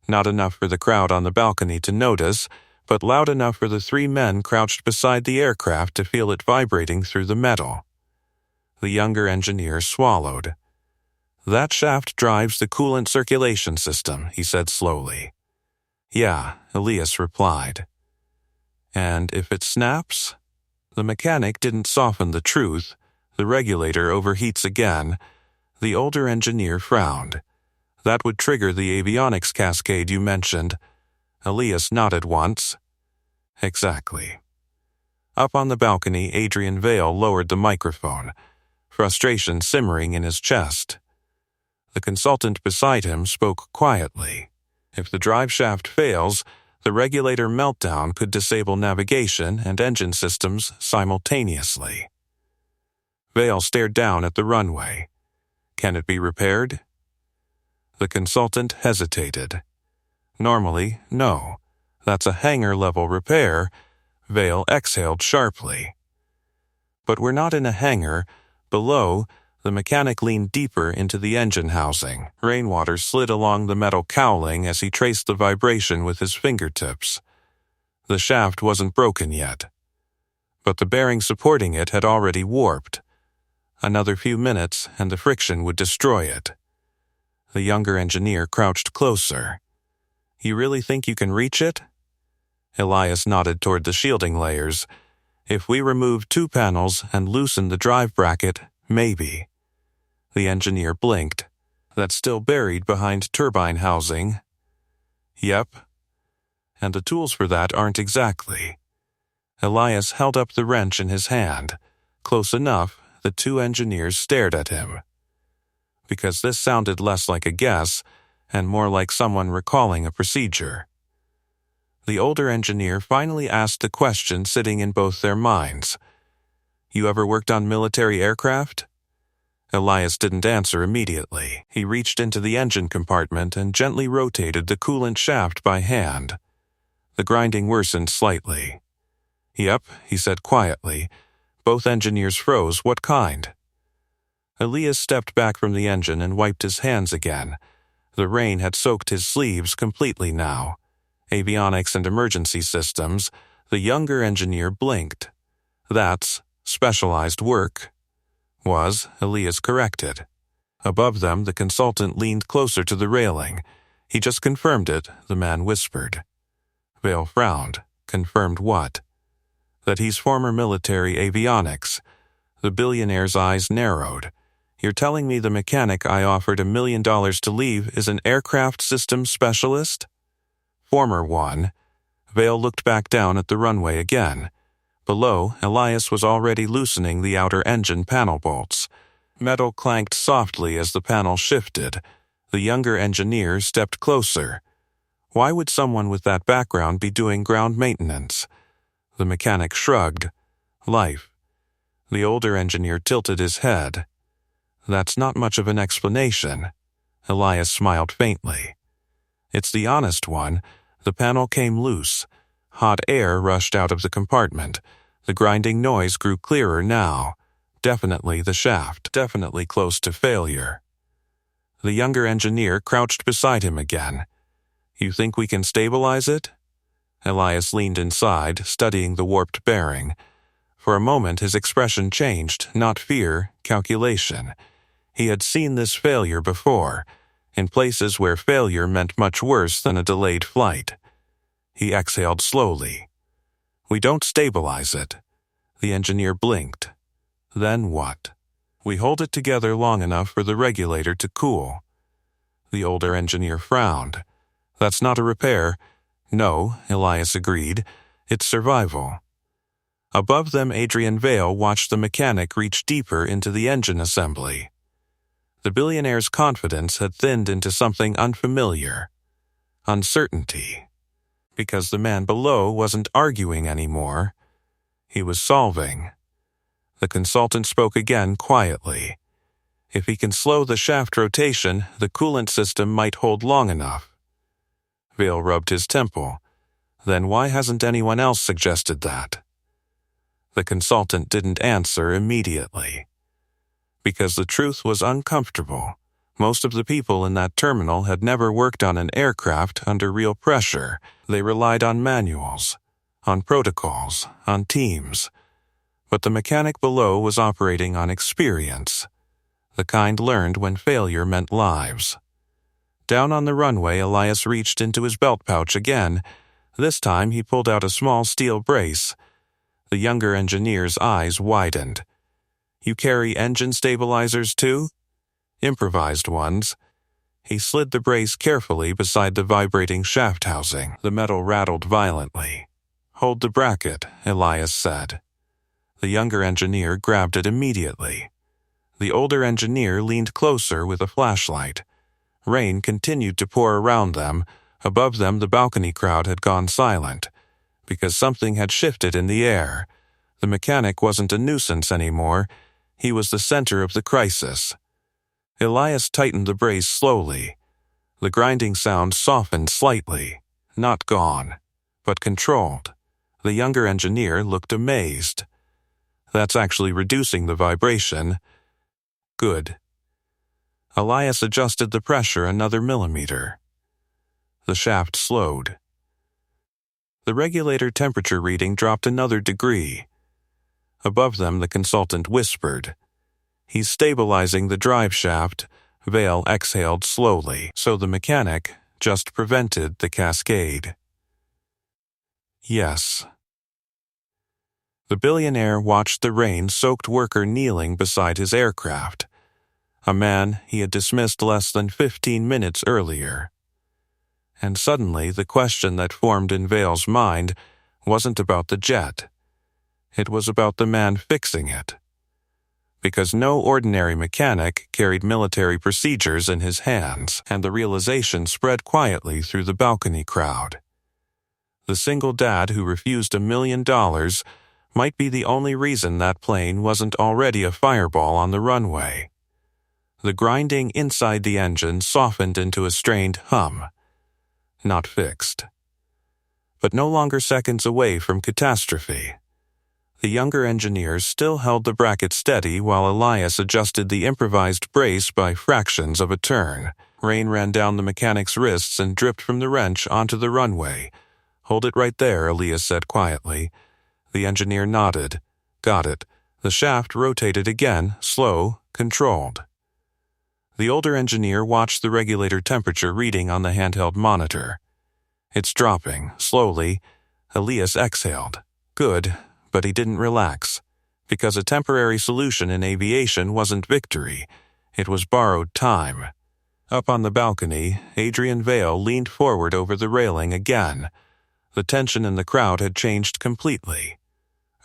Not enough for the crowd on the balcony to notice, but loud enough for the three men crouched beside the aircraft to feel it vibrating through the metal. The younger engineer swallowed. That shaft drives the coolant circulation system, he said slowly. Yeah, Elias replied. And if it snaps? The mechanic didn't soften the truth. The regulator overheats again. The older engineer frowned. That would trigger the avionics cascade you mentioned. Elias nodded once. Exactly. Up on the balcony, Adrian Vale lowered the microphone, frustration simmering in his chest. The consultant beside him spoke quietly. If the drive shaft fails, the regulator meltdown could disable navigation and engine systems simultaneously. Vale stared down at the runway. Can it be repaired? The consultant hesitated. Normally, no. That's a hangar-level repair. Vale exhaled sharply. But we're not in a hangar. Below, the mechanic leaned deeper into the engine housing. Rainwater slid along the metal cowling as he traced the vibration with his fingertips. The shaft wasn't broken yet, but the bearing supporting it had already warped. Another few minutes, and the friction would destroy it. The younger engineer crouched closer. You really think you can reach it? Elias nodded toward the shielding layers. If we remove 2 panels and loosen the drive bracket, maybe. The engineer blinked. That's still buried behind turbine housing. Yep. And the tools for that aren't exactly. Elias held up the wrench in his hand. Close enough, the 2 engineers stared at him. Because this sounded less like a guess and more like someone recalling a procedure. The older engineer finally asked the question sitting in both their minds. You ever worked on military aircraft? Elias didn't answer immediately. He reached into the engine compartment and gently rotated the coolant shaft by hand. The grinding worsened slightly. Yep, he said quietly. Both engineers froze. What kind? Elias stepped back from the engine and wiped his hands again. The rain had soaked his sleeves completely now. Avionics and emergency systems. The younger engineer blinked. That's specialized work. Was, Elias corrected. Above them, the consultant leaned closer to the railing. He just confirmed it, the man whispered. Vale frowned. Confirmed what? That he's former military avionics. The billionaire's eyes narrowed. You're telling me the mechanic I offered $1 million to leave is an aircraft systems specialist? Former one. Vale looked back down at the runway again. Below, Elias was already loosening the outer engine panel bolts. Metal clanked softly as the panel shifted. The younger engineer stepped closer. Why would someone with that background be doing ground maintenance? The mechanic shrugged. Life. The older engineer tilted his head. That's not much of an explanation. Elias smiled faintly. It's the honest one. The panel came loose. Hot air rushed out of the compartment. The grinding noise grew clearer now. Definitely the shaft, definitely close to failure. The younger engineer crouched beside him again. You think we can stabilize it? Elias leaned inside, studying the warped bearing. For a moment his expression changed, not fear, calculation. He had seen this failure before, in places where failure meant much worse than a delayed flight. He exhaled slowly. We don't stabilize it. The engineer blinked. Then what? We hold it together long enough for the regulator to cool. The older engineer frowned. That's not a repair. No, Elias agreed. It's survival. Above them, Adrian Vale watched the mechanic reach deeper into the engine assembly. The billionaire's confidence had thinned into something unfamiliar. Uncertainty. Because the man below wasn't arguing anymore. He was solving. The consultant spoke again quietly. If he can slow the shaft rotation, the coolant system might hold long enough. Vale rubbed his temple. Then why hasn't anyone else suggested that? The consultant didn't answer immediately. Because the truth was uncomfortable. Most of the people in that terminal had never worked on an aircraft under real pressure. They relied on manuals, on protocols, on teams. But the mechanic below was operating on experience, the kind learned when failure meant lives. Down on the runway, Elias reached into his belt pouch again. This time he pulled out a small steel brace. The younger engineer's eyes widened. You carry engine stabilizers too? Improvised ones. He slid the brace carefully beside the vibrating shaft housing. The metal rattled violently. Hold the bracket, Elias said. The younger engineer grabbed it immediately. The older engineer leaned closer with a flashlight. Rain continued to pour around them. Above them, the balcony crowd had gone silent. Because something had shifted in the air. The mechanic wasn't a nuisance anymore. He was the center of the crisis. Elias tightened the brace slowly. The grinding sound softened slightly. Not gone, but controlled. The younger engineer looked amazed. That's actually reducing the vibration. Good. Elias adjusted the pressure another millimeter. The shaft slowed. The regulator temperature reading dropped another degree. Above them, the consultant whispered. He's stabilizing the drive shaft. Vale exhaled slowly, so the mechanic just prevented the cascade. Yes. The billionaire watched the rain-soaked worker kneeling beside his aircraft, a man he had dismissed less than 15 minutes earlier. And suddenly the question that formed in Vale's mind wasn't about the jet. It was about the man fixing it. Because no ordinary mechanic carried military procedures in his hands, and the realization spread quietly through the balcony crowd. The single dad who refused $1 million might be the only reason that plane wasn't already a fireball on the runway. The grinding inside the engine softened into a strained hum. Not fixed. But no longer seconds away from catastrophe. The younger engineers still held the bracket steady while Elias adjusted the improvised brace by fractions of a turn. Rain ran down the mechanic's wrists and dripped from the wrench onto the runway. Hold it right there, Elias said quietly. The engineer nodded. Got it. The shaft rotated again, slow, controlled. The older engineer watched the regulator temperature reading on the handheld monitor. It's dropping, slowly. Elias exhaled. Good, but he didn't relax. Because a temporary solution in aviation wasn't victory. It was borrowed time. Up on the balcony, Adrian Vale leaned forward over the railing again. The tension in the crowd had changed completely.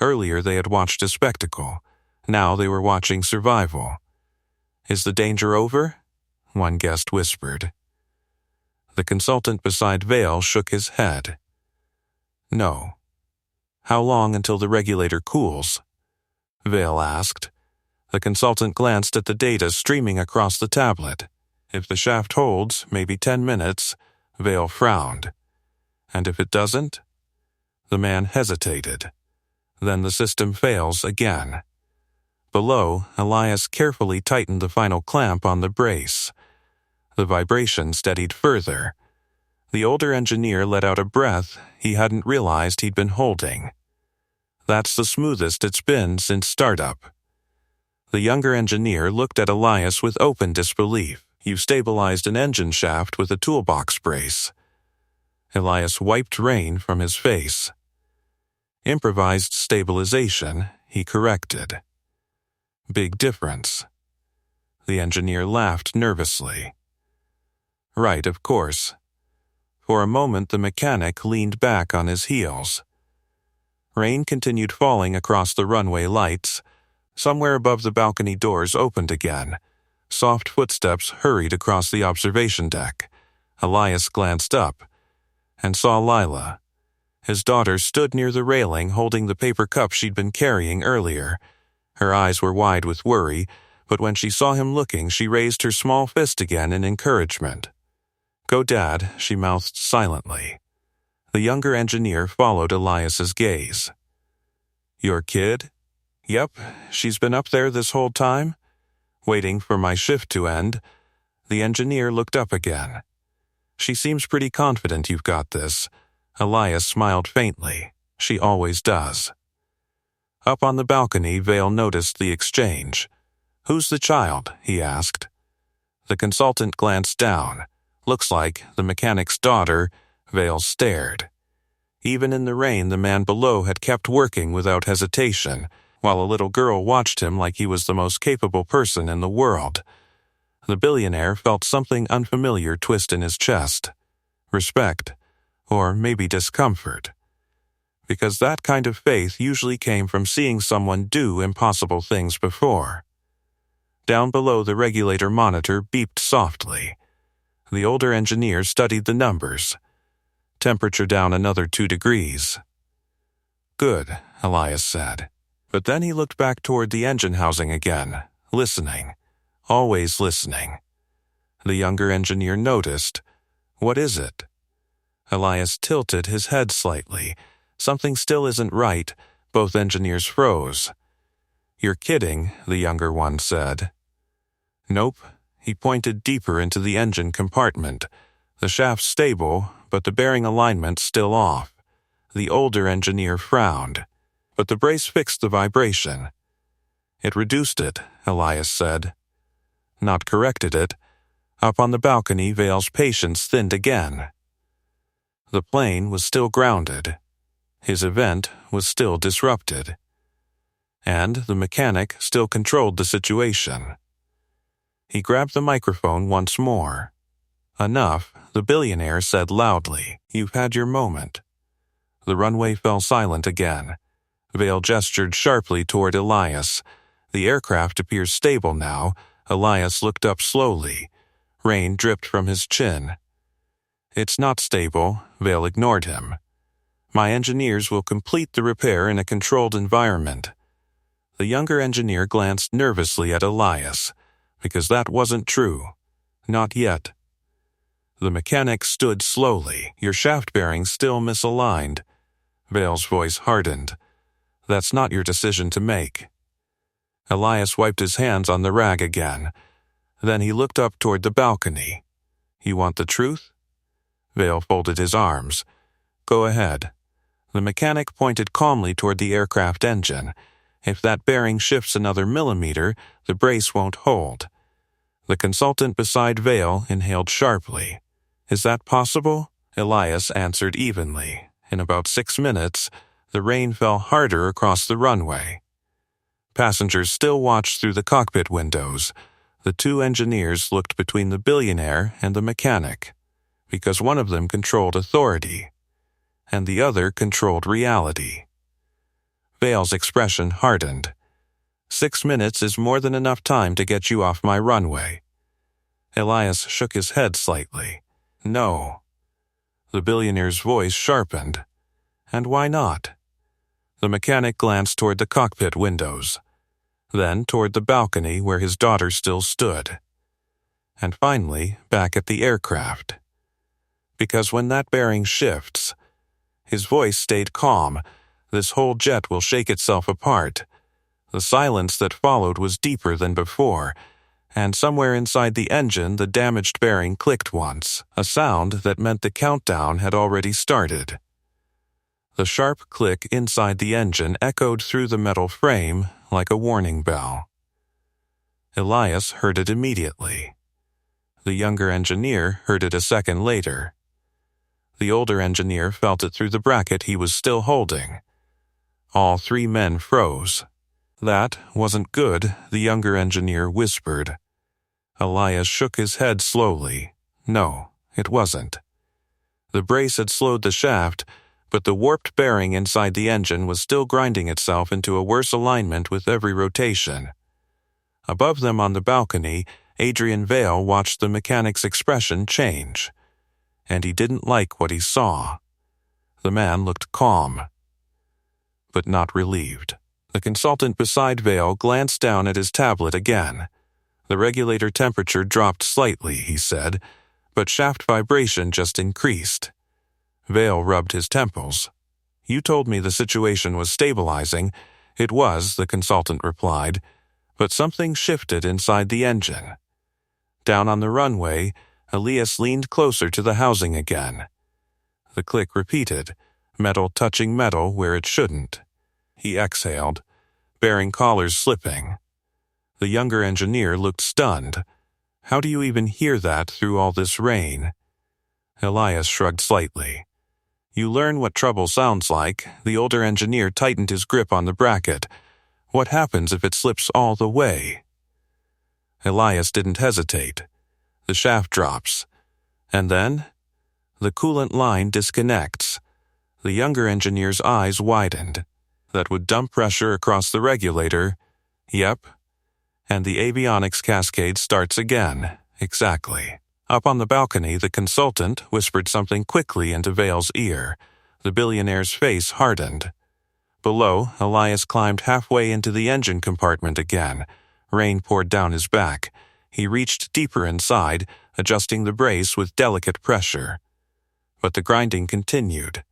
Earlier they had watched a spectacle. Now they were watching survival. Is the danger over? One guest whispered. The consultant beside Vale shook his head. No. How long until the regulator cools? Vale asked. The consultant glanced at the data streaming across the tablet. If the shaft holds, maybe 10 minutes. Vale frowned. And if it doesn't? The man hesitated. Then the system fails again. Below, Elias carefully tightened the final clamp on the brace. The vibration steadied further. The older engineer let out a breath he hadn't realized he'd been holding. That's the smoothest it's been since startup. The younger engineer looked at Elias with open disbelief. You've stabilized an engine shaft with a toolbox brace. Elias wiped rain from his face. Improvised stabilization, he corrected. Big difference. The engineer laughed nervously. Right, of course. For a moment the mechanic leaned back on his heels. Rain continued falling across the runway lights. Somewhere above the balcony doors opened again. Soft footsteps hurried across the observation deck. Elias glanced up and saw Lila. His daughter stood near the railing holding the paper cup she'd been carrying earlier. Her eyes were wide with worry, but when she saw him looking, she raised her small fist again in encouragement. "Go, Dad," she mouthed silently. The younger engineer followed Elias's gaze. "Your kid?" "Yep, she's been up there this whole time?" Waiting for my shift to end. The engineer looked up again. "She seems pretty confident you've got this." Elias smiled faintly. "She always does." Up on the balcony, Vale noticed the exchange. "Who's the child?" he asked. The consultant glanced down. "Looks like the mechanic's daughter." Vale stared. Even in the rain, the man below had kept working without hesitation, while a little girl watched him like he was the most capable person in the world. The billionaire felt something unfamiliar twist in his chest. Respect, or maybe discomfort. Because that kind of faith usually came from seeing someone do impossible things before. Down below, the regulator monitor beeped softly. The older engineer studied the numbers. Temperature down another 2 degrees. "Good," Elias said. But then he looked back toward the engine housing again, listening. Always listening. The younger engineer noticed. "What is it?" Elias tilted his head slightly. "Something still isn't right." Both engineers froze. "You're kidding," the younger one said. "Nope." He pointed deeper into the engine compartment. The shaft's stable, but the bearing alignment's still off. The older engineer frowned. But the brace fixed the vibration. "It reduced it," Elias said. "Not corrected it." Up on the balcony, Vale's patience thinned again. The plane was still grounded. His event was still disrupted. And the mechanic still controlled the situation. He grabbed the microphone once more. "Enough," the billionaire said loudly. "You've had your moment." The runway fell silent again. Vale gestured sharply toward Elias. "The aircraft appears stable now." Elias looked up slowly. Rain dripped from his chin. "It's not stable." Vale ignored him. "My engineers will complete the repair in a controlled environment." The younger engineer glanced nervously at Elias, because that wasn't true. Not yet. The mechanic stood slowly. "Your shaft bearings still misaligned." Vale's voice hardened. "That's not your decision to make." Elias wiped his hands on the rag again. Then he looked up toward the balcony. "You want the truth?" Vale folded his arms. "Go ahead." The mechanic pointed calmly toward the aircraft engine. "If that bearing shifts another millimeter, the brace won't hold." The consultant beside Vale inhaled sharply. "Is that possible?" Elias answered evenly. In about 6 minutes, the rain fell harder across the runway. Passengers still watched through the cockpit windows. The 2 engineers looked between the billionaire and the mechanic, because one of them controlled authority, and the other controlled reality. Vale's expression hardened. 6 minutes is more than enough time to get you off my runway." Elias shook his head slightly. "No." The billionaire's voice sharpened. "And why not?" The mechanic glanced toward the cockpit windows, then toward the balcony where his daughter still stood, and finally back at the aircraft. "Because when that bearing shifts," his voice stayed calm, "this whole jet will shake itself apart." The silence that followed was deeper than before, and somewhere inside the engine the damaged bearing clicked once, a sound that meant the countdown had already started. The sharp click inside the engine echoed through the metal frame like a warning bell. Elias heard it immediately. The younger engineer heard it a second later. The older engineer felt it through the bracket he was still holding. All 3 men froze. "That wasn't good," the younger engineer whispered. Elias shook his head slowly. No, it wasn't. The brace had slowed the shaft, but the warped bearing inside the engine was still grinding itself into a worse alignment with every rotation. Above them on the balcony, Adrian Vale watched the mechanic's expression change, and he didn't like what he saw. The man looked calm, but not relieved. The consultant beside Vale glanced down at his tablet again. The regulator temperature dropped slightly, he said, but shaft vibration just increased. Vale rubbed his temples. You told me the situation was stabilizing. It was, the consultant replied, but something shifted inside the engine. Down on the runway, Elias leaned closer to the housing again. The click repeated, metal touching metal where it shouldn't. He exhaled, bearing collars slipping. The younger engineer looked stunned. How do you even hear that through all this rain? Elias shrugged slightly. You learn what trouble sounds like. The older engineer tightened his grip on the bracket. What happens if it slips all the way? Elias didn't hesitate. The shaft drops. And then? The coolant line disconnects. The younger engineer's eyes widened. That would dump pressure across the regulator. Yep. And the avionics cascade starts again. Exactly. Up on the balcony, the consultant whispered something quickly into Vale's ear. The billionaire's face hardened. Below, Elias climbed halfway into the engine compartment again. Rain poured down his back. He reached deeper inside, adjusting the brace with delicate pressure. But the grinding continued.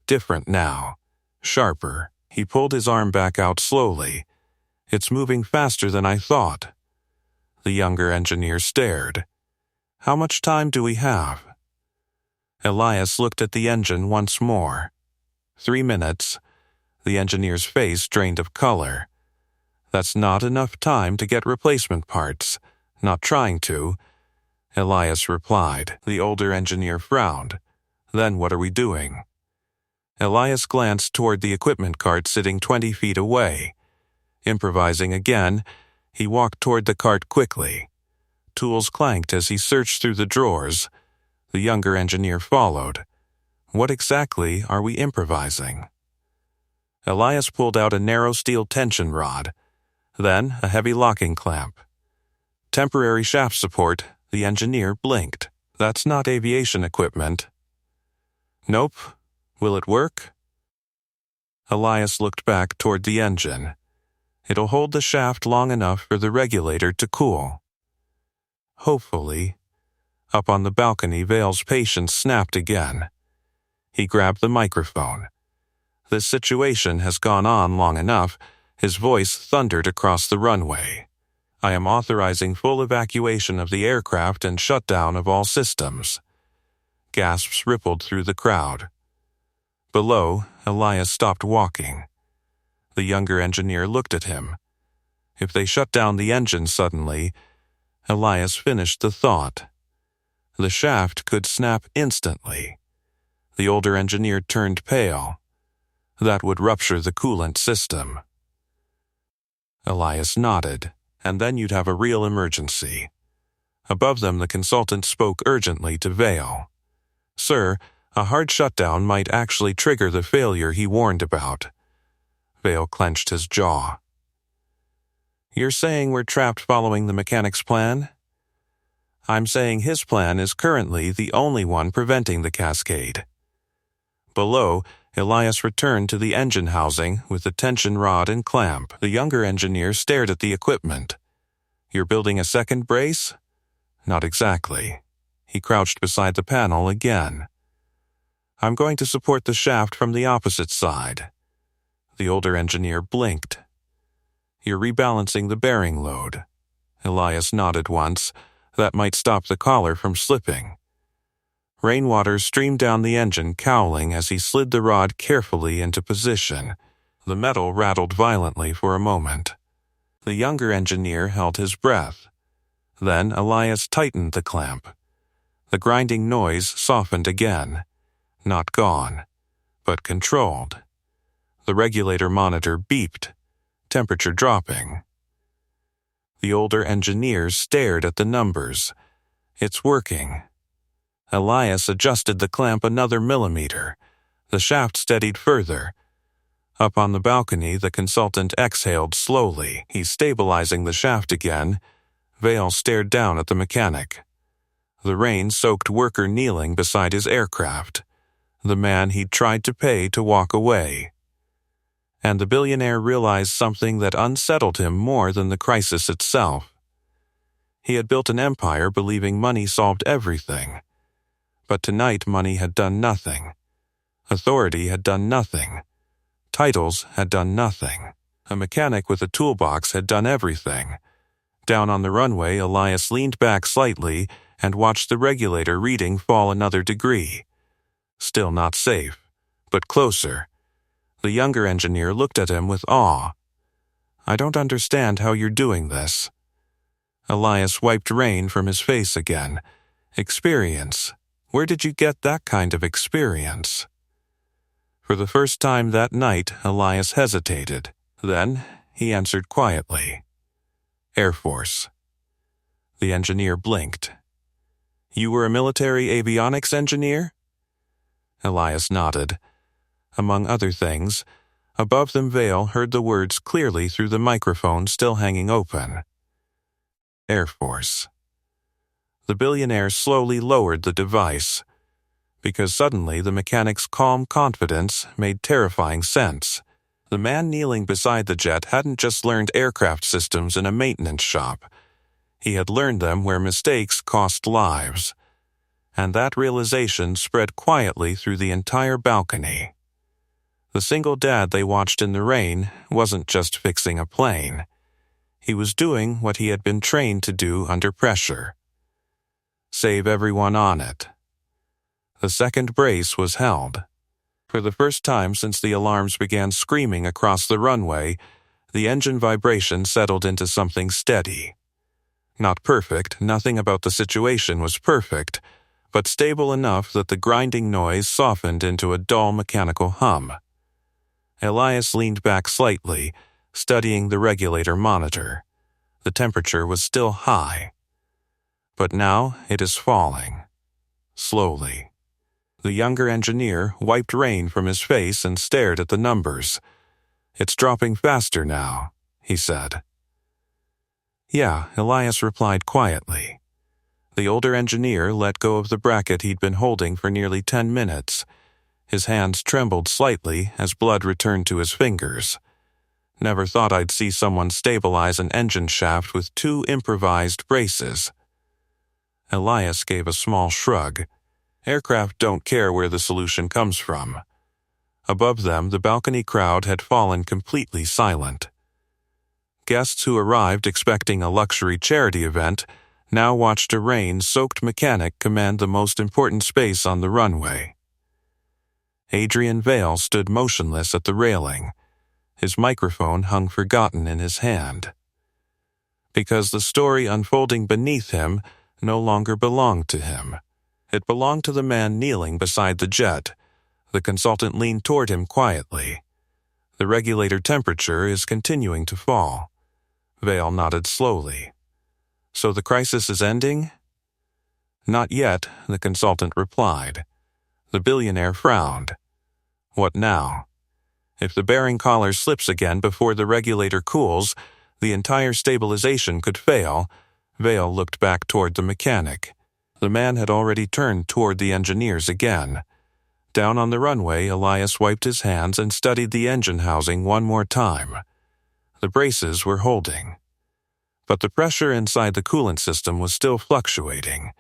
Different now. Sharper. He pulled his arm back out slowly. It's moving faster than I thought. The younger engineer stared. How much time do we have? Elias looked at the engine once more. 3 minutes. The engineer's face drained of color. That's not enough time to get replacement parts. Not trying to. Elias replied. The older engineer frowned. Then what are we doing? Elias glanced toward the equipment cart sitting 20 feet away. Improvising again, he walked toward the cart quickly. Tools clanked as he searched through the drawers. The younger engineer followed. What exactly are we improvising? Elias pulled out a narrow steel tension rod, then a heavy locking clamp. Temporary shaft support, the engineer blinked. That's not aviation equipment. Nope. Will it work? Elias looked back toward the engine. It'll hold the shaft long enough for the regulator to cool. Hopefully. Up on the balcony, Vale's patience snapped again. He grabbed the microphone. This situation has gone on long enough. His voice thundered across the runway. I am authorizing full evacuation of the aircraft and shutdown of all systems. Gasps rippled through the crowd. Below, Elias stopped walking. The younger engineer looked at him. If they shut down the engine suddenly, Elias finished the thought. The shaft could snap instantly. The older engineer turned pale. That would rupture the coolant system. Elias nodded, and then you'd have a real emergency. Above them, the consultant spoke urgently to Vale. Sir, a hard shutdown might actually trigger the failure he warned about. Vale clenched his jaw. You're saying we're trapped following the mechanic's plan? I'm saying his plan is currently the only one preventing the cascade. Below, Elias returned to the engine housing with the tension rod and clamp. The younger engineer stared at the equipment. You're building a second brace? Not exactly. He crouched beside the panel again. I'm going to support the shaft from the opposite side. The older engineer blinked. You're rebalancing the bearing load. Elias nodded once. That might stop the collar from slipping. Rainwater streamed down the engine, cowling as he slid the rod carefully into position. The metal rattled violently for a moment. The younger engineer held his breath. Then Elias tightened the clamp. The grinding noise softened again. Not gone, but controlled. The regulator monitor beeped, temperature dropping. The older engineer stared at the numbers. It's working. Elias adjusted the clamp another millimeter. The shaft steadied further. Up on the balcony, the consultant exhaled slowly. He's stabilizing the shaft again. Vale stared down at the mechanic. The rain-soaked worker kneeling beside his aircraft. The man he'd tried to pay to walk away. And the billionaire realized something that unsettled him more than the crisis itself. He had built an empire believing money solved everything. But tonight money had done nothing. Authority had done nothing. Titles had done nothing. A mechanic with a toolbox had done everything. Down on the runway, Elias leaned back slightly and watched the regulator reading fall another degree. Still not safe, but closer. The younger engineer looked at him with awe. "I don't understand how you're doing this." Elias wiped rain from his face again. "Experience. Where did you get that kind of experience?" For the first time that night, Elias hesitated. Then he answered quietly. "Air Force." The engineer blinked. "You were a military avionics engineer?" Elias nodded. Among other things, above them Vale heard the words clearly through the microphone still hanging open. Air Force. The billionaire slowly lowered the device, because suddenly the mechanic's calm confidence made terrifying sense. The man kneeling beside the jet hadn't just learned aircraft systems in a maintenance shop. He had learned them where mistakes cost lives. And that realization spread quietly through the entire balcony. The single dad they watched in the rain wasn't just fixing a plane. He was doing what he had been trained to do under pressure. Save everyone on it. The second brace was held. For the first time since the alarms began screaming across the runway, the engine vibration settled into something steady. Not perfect, nothing about the situation was perfect, but stable enough that the grinding noise softened into a dull mechanical hum. Elias leaned back slightly, studying the regulator monitor. The temperature was still high. But now it is falling. Slowly. The younger engineer wiped rain from his face and stared at the numbers. "It's dropping faster now," he said. "Yeah," Elias replied quietly. The older engineer let go of the bracket he'd been holding for nearly 10 minutes. His hands trembled slightly as blood returned to his fingers. "Never thought I'd see someone stabilize an engine shaft with 2 improvised braces." Elias gave a small shrug. Aircraft don't care where the solution comes from. Above them, the balcony crowd had fallen completely silent. Guests who arrived expecting a luxury charity event now watched a rain-soaked mechanic command the most important space on the runway. Adrian Vale stood motionless at the railing. His microphone hung forgotten in his hand. Because the story unfolding beneath him no longer belonged to him. It belonged to the man kneeling beside the jet. The consultant leaned toward him quietly. "The regulator temperature is continuing to fall." Vale nodded slowly. "So the crisis is ending?" "Not yet," the consultant replied. The billionaire frowned. "What now?" "If the bearing collar slips again before the regulator cools, the entire stabilization could fail." Vale looked back toward the mechanic. The man had already turned toward the engineers again. Down on the runway, Elias wiped his hands and studied the engine housing one more time. The braces were holding. But the pressure inside the coolant system was still fluctuating.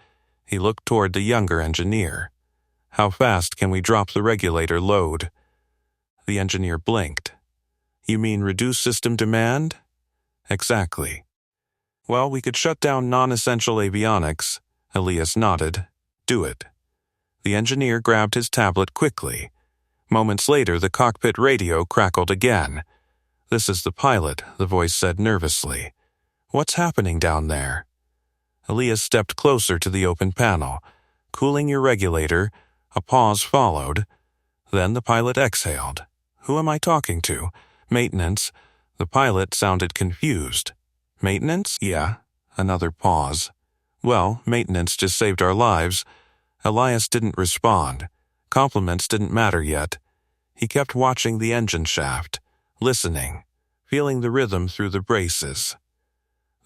He looked toward the younger engineer. "How fast can we drop the regulator load?" The engineer blinked. "You mean reduce system demand?" "Exactly." "Well, we could shut down non-essential avionics." Elias nodded. "Do it." The engineer grabbed his tablet quickly. Moments later, the cockpit radio crackled again. "This is the pilot," the voice said nervously. "What's happening down there?" Elias stepped closer to the open panel. "Cooling your regulator." A pause followed. Then the pilot exhaled. "Who am I talking to?" "Maintenance." The pilot sounded confused. "Maintenance?" "Yeah." Another pause. "Well, maintenance just saved our lives." Elias didn't respond. Compliments didn't matter yet. He kept watching the engine shaft, listening, feeling the rhythm through the braces.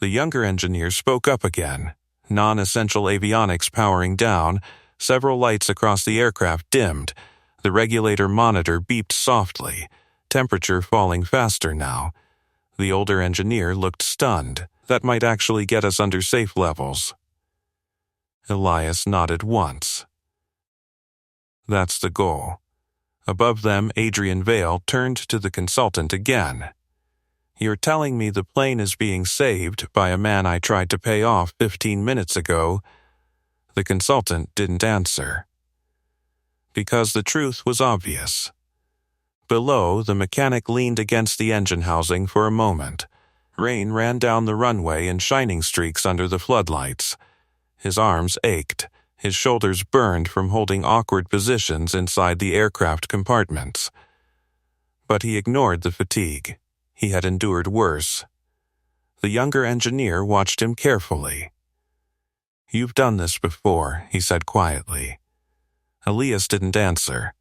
The younger engineer spoke up again, non-essential avionics powering down, several lights across the aircraft dimmed, the regulator monitor beeped softly, temperature falling faster now. The older engineer looked stunned. That might actually get us under safe levels. Elias nodded once. That's the goal. Above them, Adrian Vale turned to the consultant again. You're telling me the plane is being saved by a man I tried to pay off 15 minutes ago? The consultant didn't answer. Because the truth was obvious. Below, the mechanic leaned against the engine housing for a moment. Rain ran down the runway in shining streaks under the floodlights. His arms ached. His shoulders burned from holding awkward positions inside the aircraft compartments. But he ignored the fatigue. He had endured worse. The younger engineer watched him carefully. You've done this before, he said quietly. Elias didn't answer.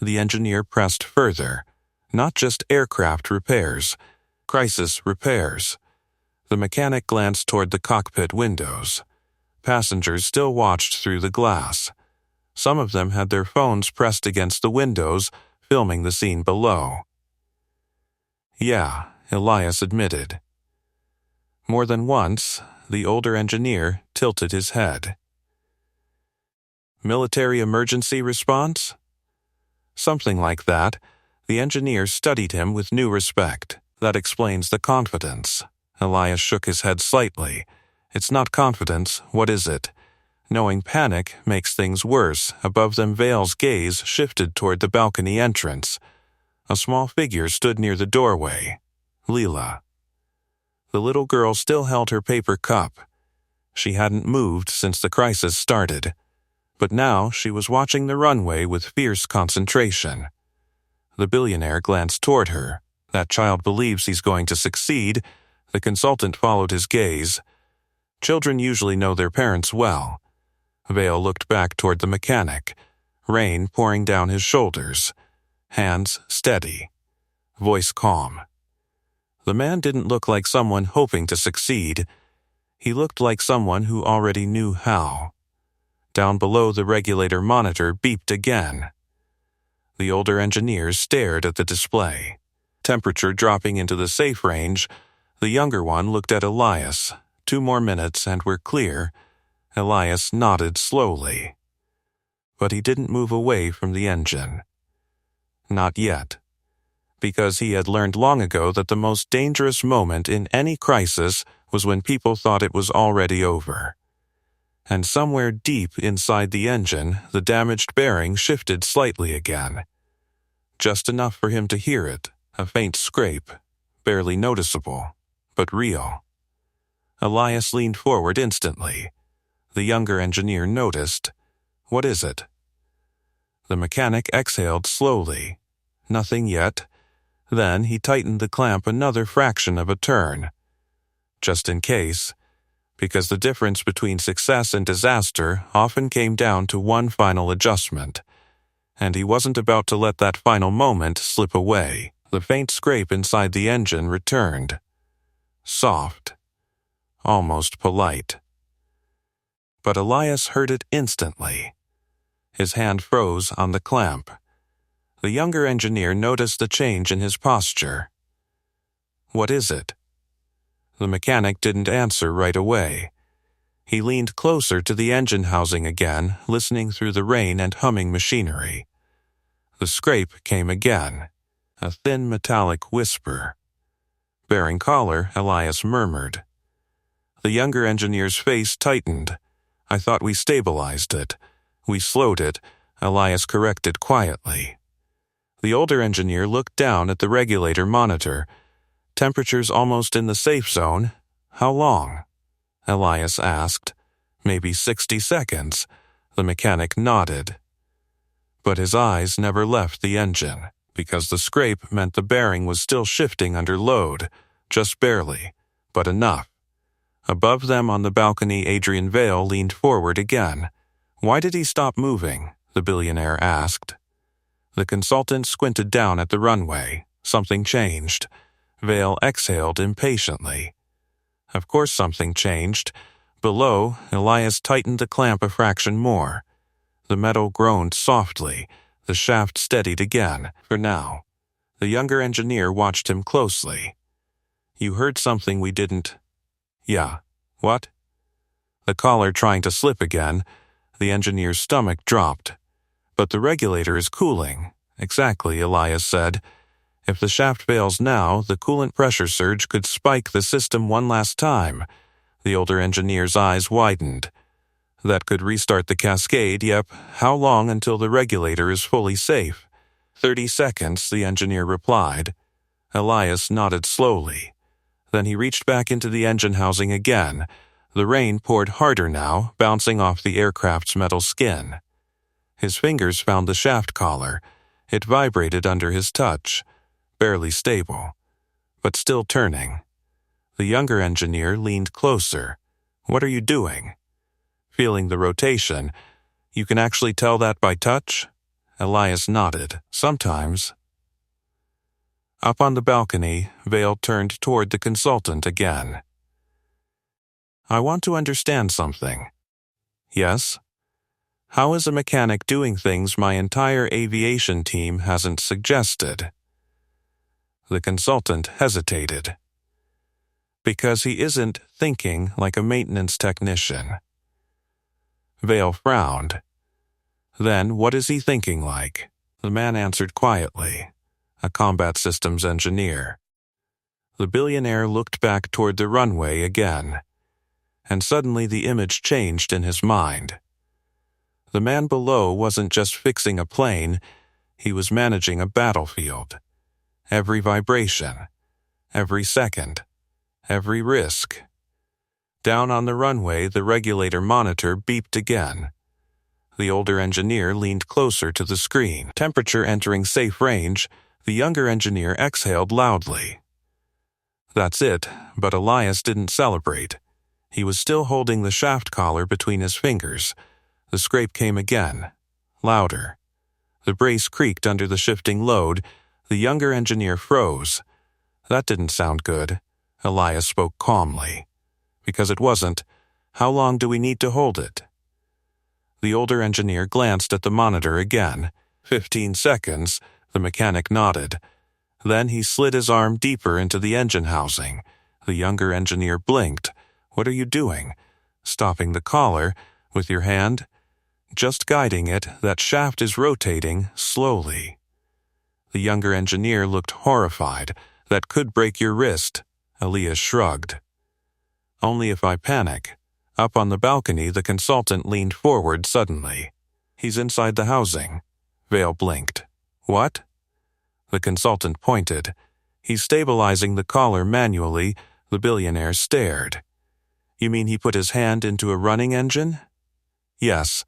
The engineer pressed further. Not just aircraft repairs. Crisis repairs. The mechanic glanced toward the cockpit windows. Passengers still watched through the glass. Some of them had their phones pressed against the windows, filming the scene below. Yeah, Elias admitted. More than once, the older engineer tilted his head. Military emergency response? Something like that. The engineer studied him with new respect. That explains the confidence. Elias shook his head slightly. It's not confidence, what is it? Knowing panic makes things worse. Above them, Vale's gaze shifted toward the balcony entrance. A small figure stood near the doorway. Leela. The little girl still held her paper cup. She hadn't moved since the crisis started. But now she was watching the runway with fierce concentration. The billionaire glanced toward her. That child believes he's going to succeed. The consultant followed his gaze. Children usually know their parents well. Vale looked back toward the mechanic, rain pouring down his shoulders, hands steady, voice calm. The man didn't look like someone hoping to succeed. He looked like someone who already knew how. Down below, the regulator monitor beeped again. The older engineers stared at the display. Temperature dropping into the safe range, the younger one looked at Elias. 2 more minutes and we're clear. Elias nodded slowly. But he didn't move away from the engine. Not yet. Because he had learned long ago that the most dangerous moment in any crisis was when people thought it was already over. And somewhere deep inside the engine, the damaged bearing shifted slightly again. Just enough for him to hear it, a faint scrape, barely noticeable, but real. Elias leaned forward instantly. The younger engineer noticed. What is it? The mechanic exhaled slowly. Nothing yet. Then he tightened the clamp another fraction of a turn. Just in case. Because the difference between success and disaster often came down to one final adjustment. And he wasn't about to let that final moment slip away. The faint scrape inside the engine returned. Soft. Almost polite. But Elias heard it instantly. His hand froze on the clamp. The younger engineer noticed the change in his posture. What is it? The mechanic didn't answer right away. He leaned closer to the engine housing again, listening through the rain and humming machinery. The scrape came again, a thin metallic whisper. Bearing collar, Elias murmured. The younger engineer's face tightened. I thought we stabilized it. We slowed it, Elias corrected quietly. The older engineer looked down at the regulator monitor. Temperatures almost in the safe zone. How long? Elias asked. Maybe 60 seconds. The mechanic nodded. But his eyes never left the engine, because the scrape meant the bearing was still shifting under load, just barely, but enough. Above them on the balcony, Adrian Vale leaned forward again. Why did he stop moving? The billionaire asked. The consultant squinted down at the runway. Something changed. Vale exhaled impatiently. Of course something changed. Below, Elias tightened the clamp a fraction more. The metal groaned softly. The shaft steadied again, for now. The younger engineer watched him closely. You heard something we didn't. Yeah. What? The collar trying to slip again. The engineer's stomach dropped. But the regulator is cooling. Exactly, Elias said. If the shaft fails now, the coolant pressure surge could spike the system one last time. The older engineer's eyes widened. That could restart the cascade, yep. How long until the regulator is fully safe? 30 seconds, the engineer replied. Elias nodded slowly. Then he reached back into the engine housing again. The rain poured harder now, bouncing off the aircraft's metal skin. His fingers found the shaft collar. It vibrated under his touch. Barely stable, but still turning. The younger engineer leaned closer. What are you doing? Feeling the rotation. You can actually tell that by touch? Elias nodded. Sometimes. Up on the balcony, Vale turned toward the consultant again. I want to understand something. Yes? How is a mechanic doing things my entire aviation team hasn't suggested? The consultant hesitated. Because he isn't thinking like a maintenance technician. Vale frowned. Then what is he thinking like? The man answered quietly. A combat systems engineer. The billionaire looked back toward the runway again. And suddenly the image changed in his mind. The man below wasn't just fixing a plane, he was managing a battlefield. Every vibration, every second, every risk. Down on the runway, the regulator monitor beeped again. The older engineer leaned closer to the screen. Temperature entering safe range, the younger engineer exhaled loudly. That's it, but Elias didn't celebrate. He was still holding the shaft collar between his fingers. The scrape came again, louder. The brace creaked under the shifting load. The younger engineer froze. That didn't sound good. Elias spoke calmly. Because it wasn't. How long do we need to hold it? The older engineer glanced at the monitor again. 15 seconds, the mechanic nodded. Then he slid his arm deeper into the engine housing. The younger engineer blinked. What are you doing? Stopping the collar with your hand? Just guiding it, that shaft is rotating slowly. The younger engineer looked horrified. That could break your wrist. Elias shrugged. Only if I panic. Up on the balcony, the consultant leaned forward suddenly. He's inside the housing. Vale blinked. What? The consultant pointed. He's stabilizing the collar manually. The billionaire stared. You mean he put his hand into a running engine? Yes.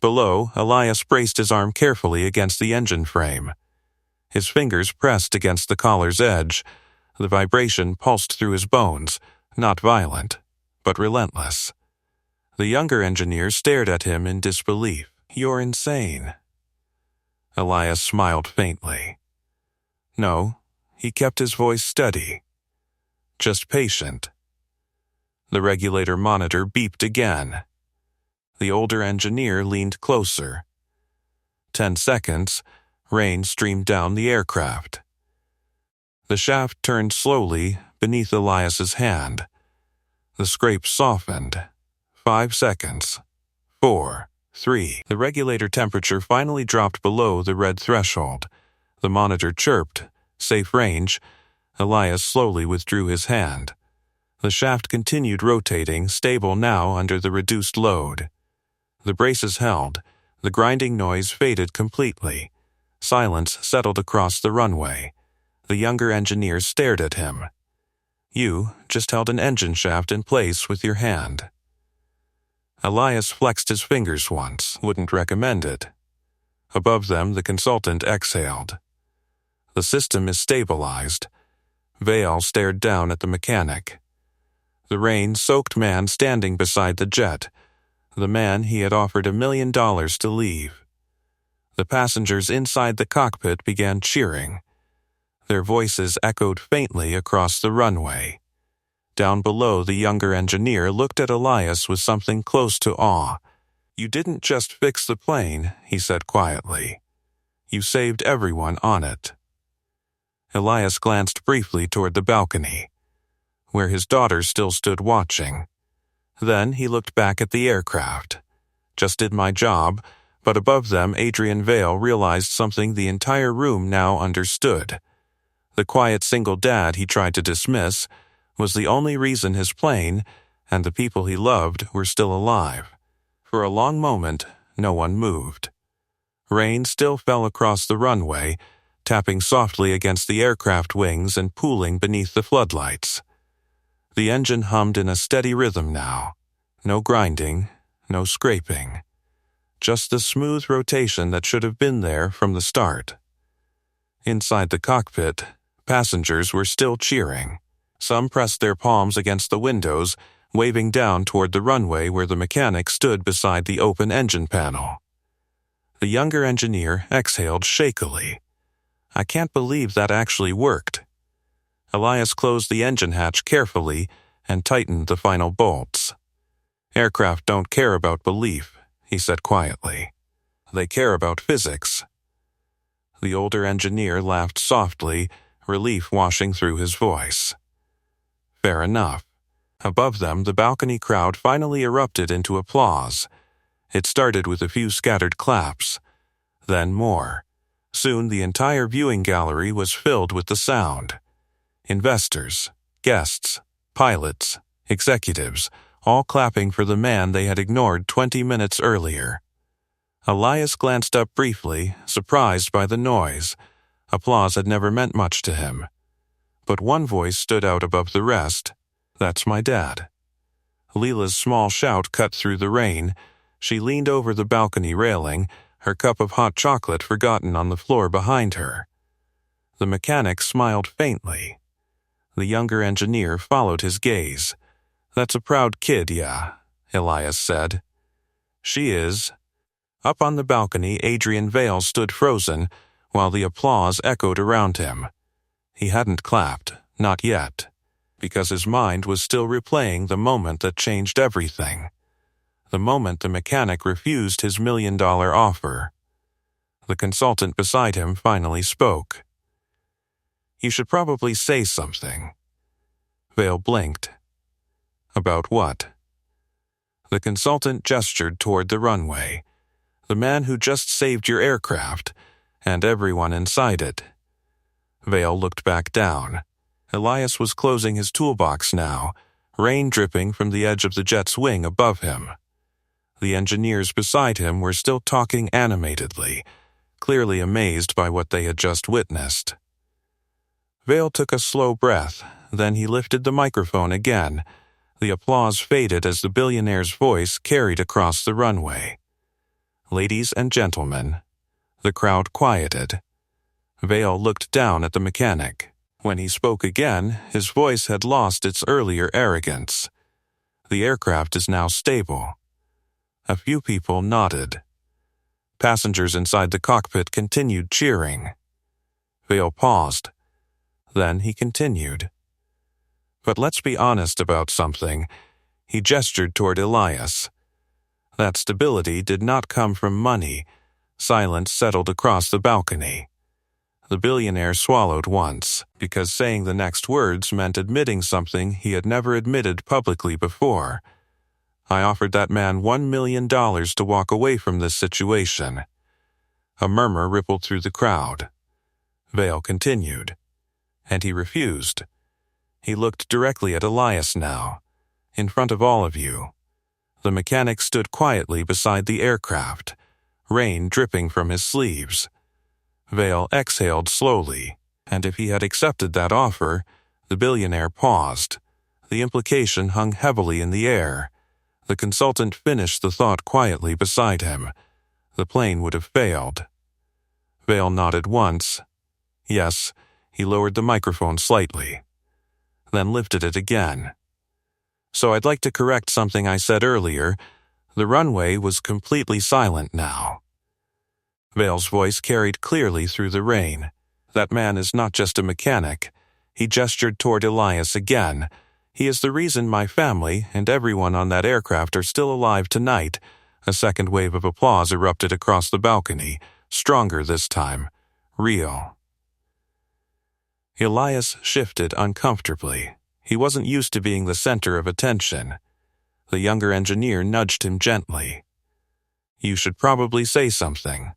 Below, Elias braced his arm carefully against the engine frame. His fingers pressed against the collar's edge. The vibration pulsed through his bones, not violent, but relentless. The younger engineer stared at him in disbelief. You're insane. Elias smiled faintly. No, he kept his voice steady. Just patient. The regulator monitor beeped again. The older engineer leaned closer. 10 seconds, rain streamed down the aircraft. The shaft turned slowly beneath Elias's hand. The scrape softened. 5 seconds. 4, 3. The regulator temperature finally dropped below the red threshold. The monitor chirped. Safe range. Elias slowly withdrew his hand. The shaft continued rotating, stable now under the reduced load. The braces held. The grinding noise faded completely. Silence settled across the runway. The younger engineer stared at him. You just held an engine shaft in place with your hand. Elias flexed his fingers once, wouldn't recommend it. Above them, the consultant exhaled. The system is stabilized. Vale stared down at the mechanic. The rain-soaked man standing beside the jet. the man he had offered $1,000,000 to leave. The passengers inside the cockpit began cheering. Their voices echoed faintly across the runway. Down below, the younger engineer looked at Elias with something close to awe. "You didn't just fix the plane," he said quietly. "You saved everyone on it." Elias glanced briefly toward the balcony, where his daughter still stood watching. Then he looked back at the aircraft. "Just did my job," but above them Adrian Vale realized something the entire room now understood. The quiet single dad he tried to dismiss was the only reason his plane and the people he loved were still alive. For a long moment, no one moved. Rain still fell across the runway, tapping softly against the aircraft wings and pooling beneath the floodlights. The engine hummed in a steady rhythm now. No grinding, no scraping. Just the smooth rotation that should have been there from the start. Inside the cockpit, passengers were still cheering. Some pressed their palms against the windows, waving down toward the runway where the mechanic stood beside the open engine panel. The younger engineer exhaled shakily. "I can't believe that actually worked." Elias closed the engine hatch carefully and tightened the final bolts. "Aircraft don't care about belief," he said quietly. "They care about physics." The older engineer laughed softly, relief washing through his voice. Fair enough. Above them, the balcony crowd finally erupted into applause. It started with a few scattered claps, then more. Soon the entire viewing gallery was filled with the sound. Investors, guests, pilots, executives, all clapping for the man they had ignored 20 minutes earlier. Elias glanced up briefly, surprised by the noise. Applause had never meant much to him. But one voice stood out above the rest. "That's my dad." Leela's small shout cut through the rain. She leaned over the balcony railing, her cup of hot chocolate forgotten on the floor behind her. The mechanic smiled faintly. The younger engineer followed his gaze. "That's a proud kid, yeah," Elias said. "She is." Up on the balcony, Adrian Vale stood frozen, while the applause echoed around him. He hadn't clapped, not yet, because his mind was still replaying the moment that changed everything. The moment the mechanic refused his $1,000,000 offer. The consultant beside him finally spoke. "You should probably say something." Vale blinked. "About what?" The consultant gestured toward the runway. "The man who just saved your aircraft, and everyone inside it." Vale looked back down. Elias was closing his toolbox now, rain dripping from the edge of the jet's wing above him. The engineers beside him were still talking animatedly, clearly amazed by what they had just witnessed. Vale took a slow breath, then he lifted the microphone again. The applause faded as the billionaire's voice carried across the runway. "Ladies and gentlemen." The crowd quieted. Vale looked down at the mechanic. When he spoke again, his voice had lost its earlier arrogance. "The aircraft is now stable." A few people nodded. Passengers inside the cockpit continued cheering. Vale paused. Then he continued. "But let's be honest about something." He gestured toward Elias. "That stability did not come from money." Silence settled across the balcony. The billionaire swallowed once, because saying the next words meant admitting something he had never admitted publicly before. "I offered that man $1,000,000 to walk away from this situation." A murmur rippled through the crowd. Vale continued. "And he refused." He looked directly at Elias now. "In front of all of you." The mechanic stood quietly beside the aircraft, rain dripping from his sleeves. Vale exhaled slowly, and if he had accepted that offer, the billionaire paused. The implication hung heavily in the air. The consultant finished the thought quietly beside him. The plane would have failed. Vale nodded once. Yes, he lowered the microphone slightly, then lifted it again. "So I'd like to correct something I said earlier. The runway was completely silent now. Vale's voice carried clearly through the rain. "That man is not just a mechanic." He gestured toward Elias again. "He is the reason my family and everyone on that aircraft are still alive tonight." A second wave of applause erupted across the balcony, stronger this time. Real. Elias shifted uncomfortably. He wasn't used to being the center of attention. The younger engineer nudged him gently. "You should probably say something."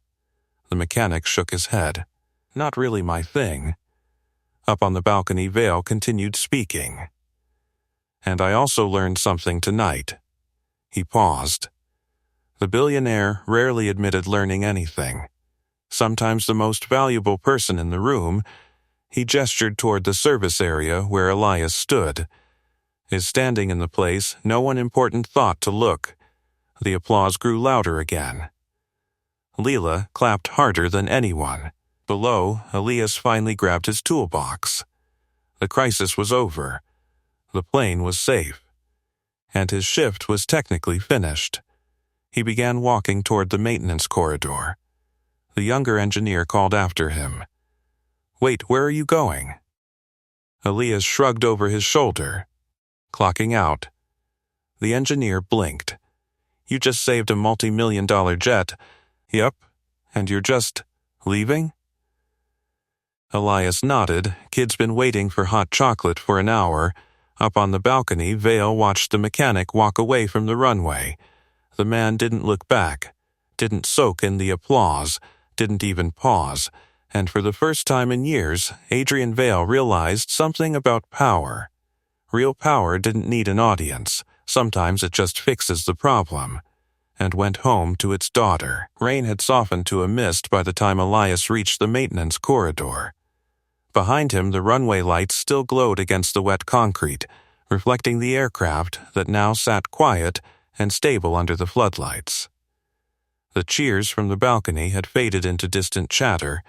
The mechanic shook his head. "Not really my thing." Up on the balcony, Vale continued speaking. "And I also learned something tonight." He paused. The billionaire rarely admitted learning anything. Sometimes the most valuable person in the room. He gestured toward the service area where Elias stood. His standing in the place, no one important thought to look. The applause grew louder again. Leela clapped harder than anyone. Below, Elias finally grabbed his toolbox. The crisis was over. The plane was safe. And his shift was technically finished. He began walking toward the maintenance corridor. The younger engineer called after him. "Wait, where are you going?" Elias shrugged over his shoulder. "Clocking out." The engineer blinked. "You just saved a multi-million-dollar jet." "Yep. And you're just leaving?" Elias nodded. "Kid's been waiting for hot chocolate for an hour." Up on the balcony, Vale watched the mechanic walk away from the runway. The man didn't look back, didn't soak in the applause, didn't even pause. And for the first time in years, Adrian Vale realized something about power. Real power didn't need an audience. Sometimes it just fixes the problem. And went home to its daughter. Rain had softened to a mist by the time Elias reached the maintenance corridor. Behind him, the runway lights still glowed against the wet concrete, reflecting the aircraft that now sat quiet and stable under the floodlights. The cheers from the balcony had faded into distant chatter,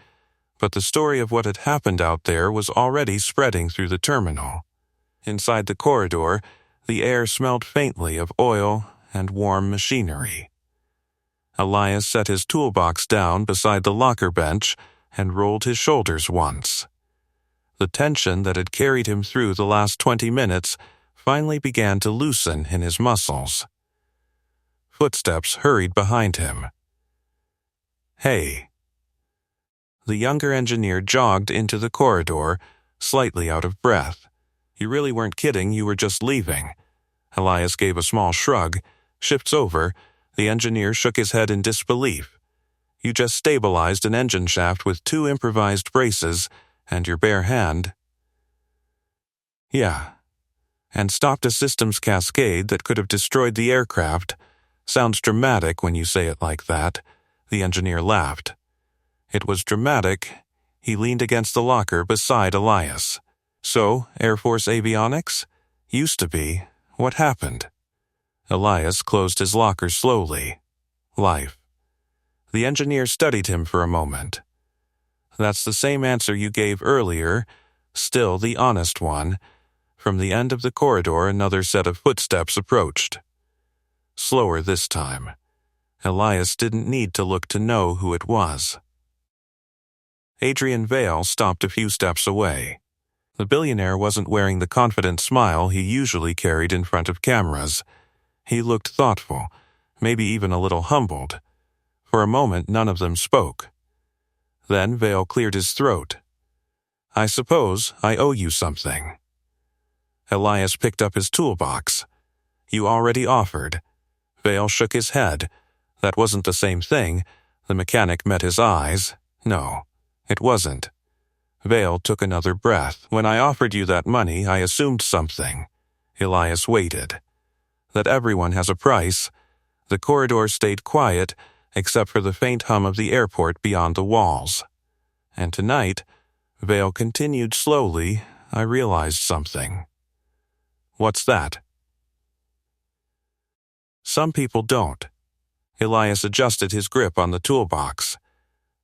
but the story of what had happened out there was already spreading through the terminal. Inside the corridor, the air smelled faintly of oil and warm machinery. Elias set his toolbox down beside the locker bench and rolled his shoulders once. The tension that had carried him through the last 20 minutes finally began to loosen in his muscles. Footsteps hurried behind him. "Hey." The younger engineer jogged into the corridor, slightly out of breath. "You really weren't kidding, you were just leaving." Elias gave a small shrug. Shifts over, the engineer shook his head in disbelief. "You just stabilized an engine shaft with 2 improvised braces, and your bare hand." "Yeah. And stopped a systems cascade that could have destroyed the aircraft." "Sounds dramatic when you say it like that." The engineer laughed. It was dramatic. He leaned against the locker beside Elias. "So, Air Force avionics? Used to be. What happened?" Elias closed his locker slowly. "Life." The engineer studied him for a moment. "That's the same answer you gave earlier, still the honest one." From the end of the corridor, another set of footsteps approached. Slower this time. Elias didn't need to look to know who it was. Adrian Vale stopped a few steps away. The billionaire wasn't wearing the confident smile he usually carried in front of cameras. He looked thoughtful, maybe even a little humbled. For a moment, none of them spoke. Then Vale cleared his throat. "I suppose I owe you something." Elias picked up his toolbox. "You already offered." Vale shook his head. That wasn't the same thing. The mechanic met his eyes. "No, it wasn't." Vale took another breath. "When I offered you that money, I assumed something." Elias waited. "That everyone has a price." The corridor stayed quiet, except for the faint hum of the airport beyond the walls. "And tonight," Vale continued slowly, "I realized something." "What's that?" "Some people don't." Elias adjusted his grip on the toolbox.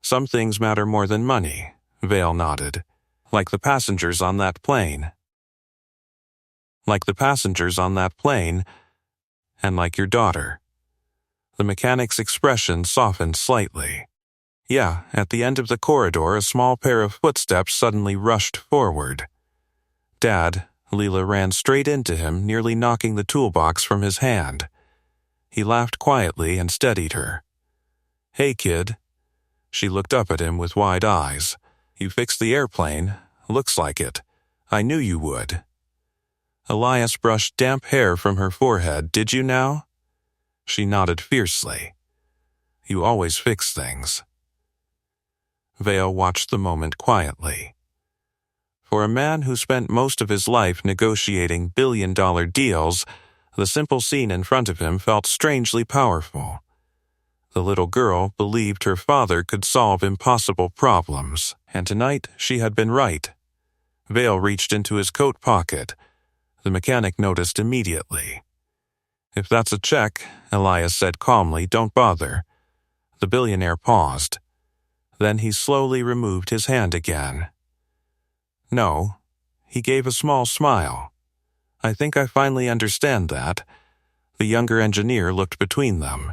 "Some things matter more than money," Vale nodded. "Like the passengers on that plane." "Like the passengers on that plane, and like your daughter." The mechanic's expression softened slightly. Yeah, at the end of the corridor, a small pair of footsteps suddenly rushed forward. Dad, Leela ran straight into him, nearly knocking the toolbox from his hand. He laughed quietly and steadied her. Hey, kid. She looked up at him with wide eyes. You fixed the airplane? Looks like it. I knew you would. Elias brushed damp hair from her forehead. Did you now? She nodded fiercely. You always fix things. Vale watched the moment quietly. For a man who spent most of his life negotiating billion-dollar deals, the simple scene in front of him felt strangely powerful. The little girl believed her father could solve impossible problems, and tonight she had been right. Vale reached into his coat pocket. The mechanic noticed immediately. If that's a check, Elias said calmly, don't bother. The billionaire paused. Then he slowly removed his hand again. No. He gave a small smile. I think I finally understand that. The younger engineer looked between them.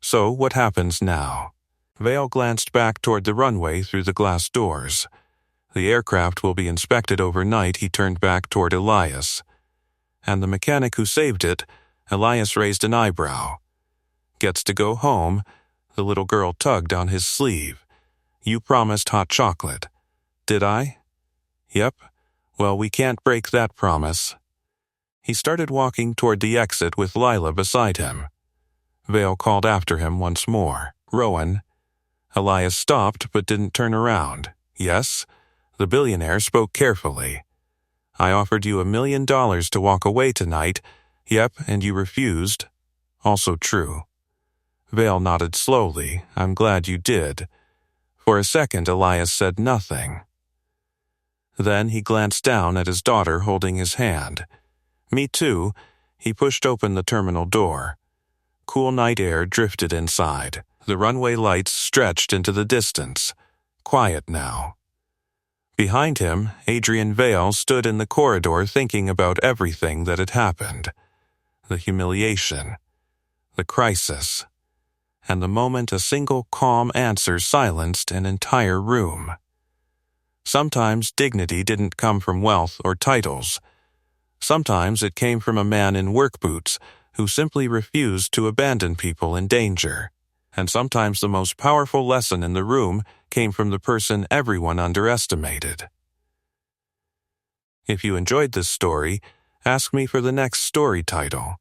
So what happens now? Vale glanced back toward the runway through the glass doors. The aircraft will be inspected overnight. He turned back toward Elias. And the mechanic who saved it, Elias raised an eyebrow. Gets to go home. The little girl tugged on his sleeve. You promised hot chocolate. Did I? Yep. Well, we can't break that promise. He started walking toward the exit with Lila beside him. Vale called after him once more. Rowan. Elias stopped but didn't turn around. Yes? The billionaire spoke carefully. I offered you $1 million to walk away tonight. Yep, and you refused. Also true. Vale nodded slowly. I'm glad you did. For a second, Elias said nothing. Then he glanced down at his daughter holding his hand. Me too. He pushed open the terminal door. Cool night air drifted inside. The runway lights stretched into the distance. Quiet now. Behind him, Adrian Vale stood in the corridor thinking about everything that had happened. The humiliation. The crisis. And the moment a single calm answer silenced an entire room. Sometimes dignity didn't come from wealth or titles. Sometimes it came from a man in work boots who simply refused to abandon people in danger. And sometimes the most powerful lesson in the room came from the person everyone underestimated. If you enjoyed this story, ask me for the next story title.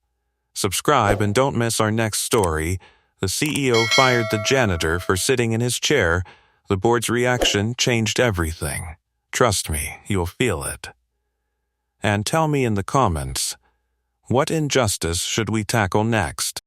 Subscribe and don't miss our next story. The CEO fired the janitor for sitting in his chair. The board's reaction changed everything. Trust me, you'll feel it. And tell me in the comments, what injustice should we tackle next?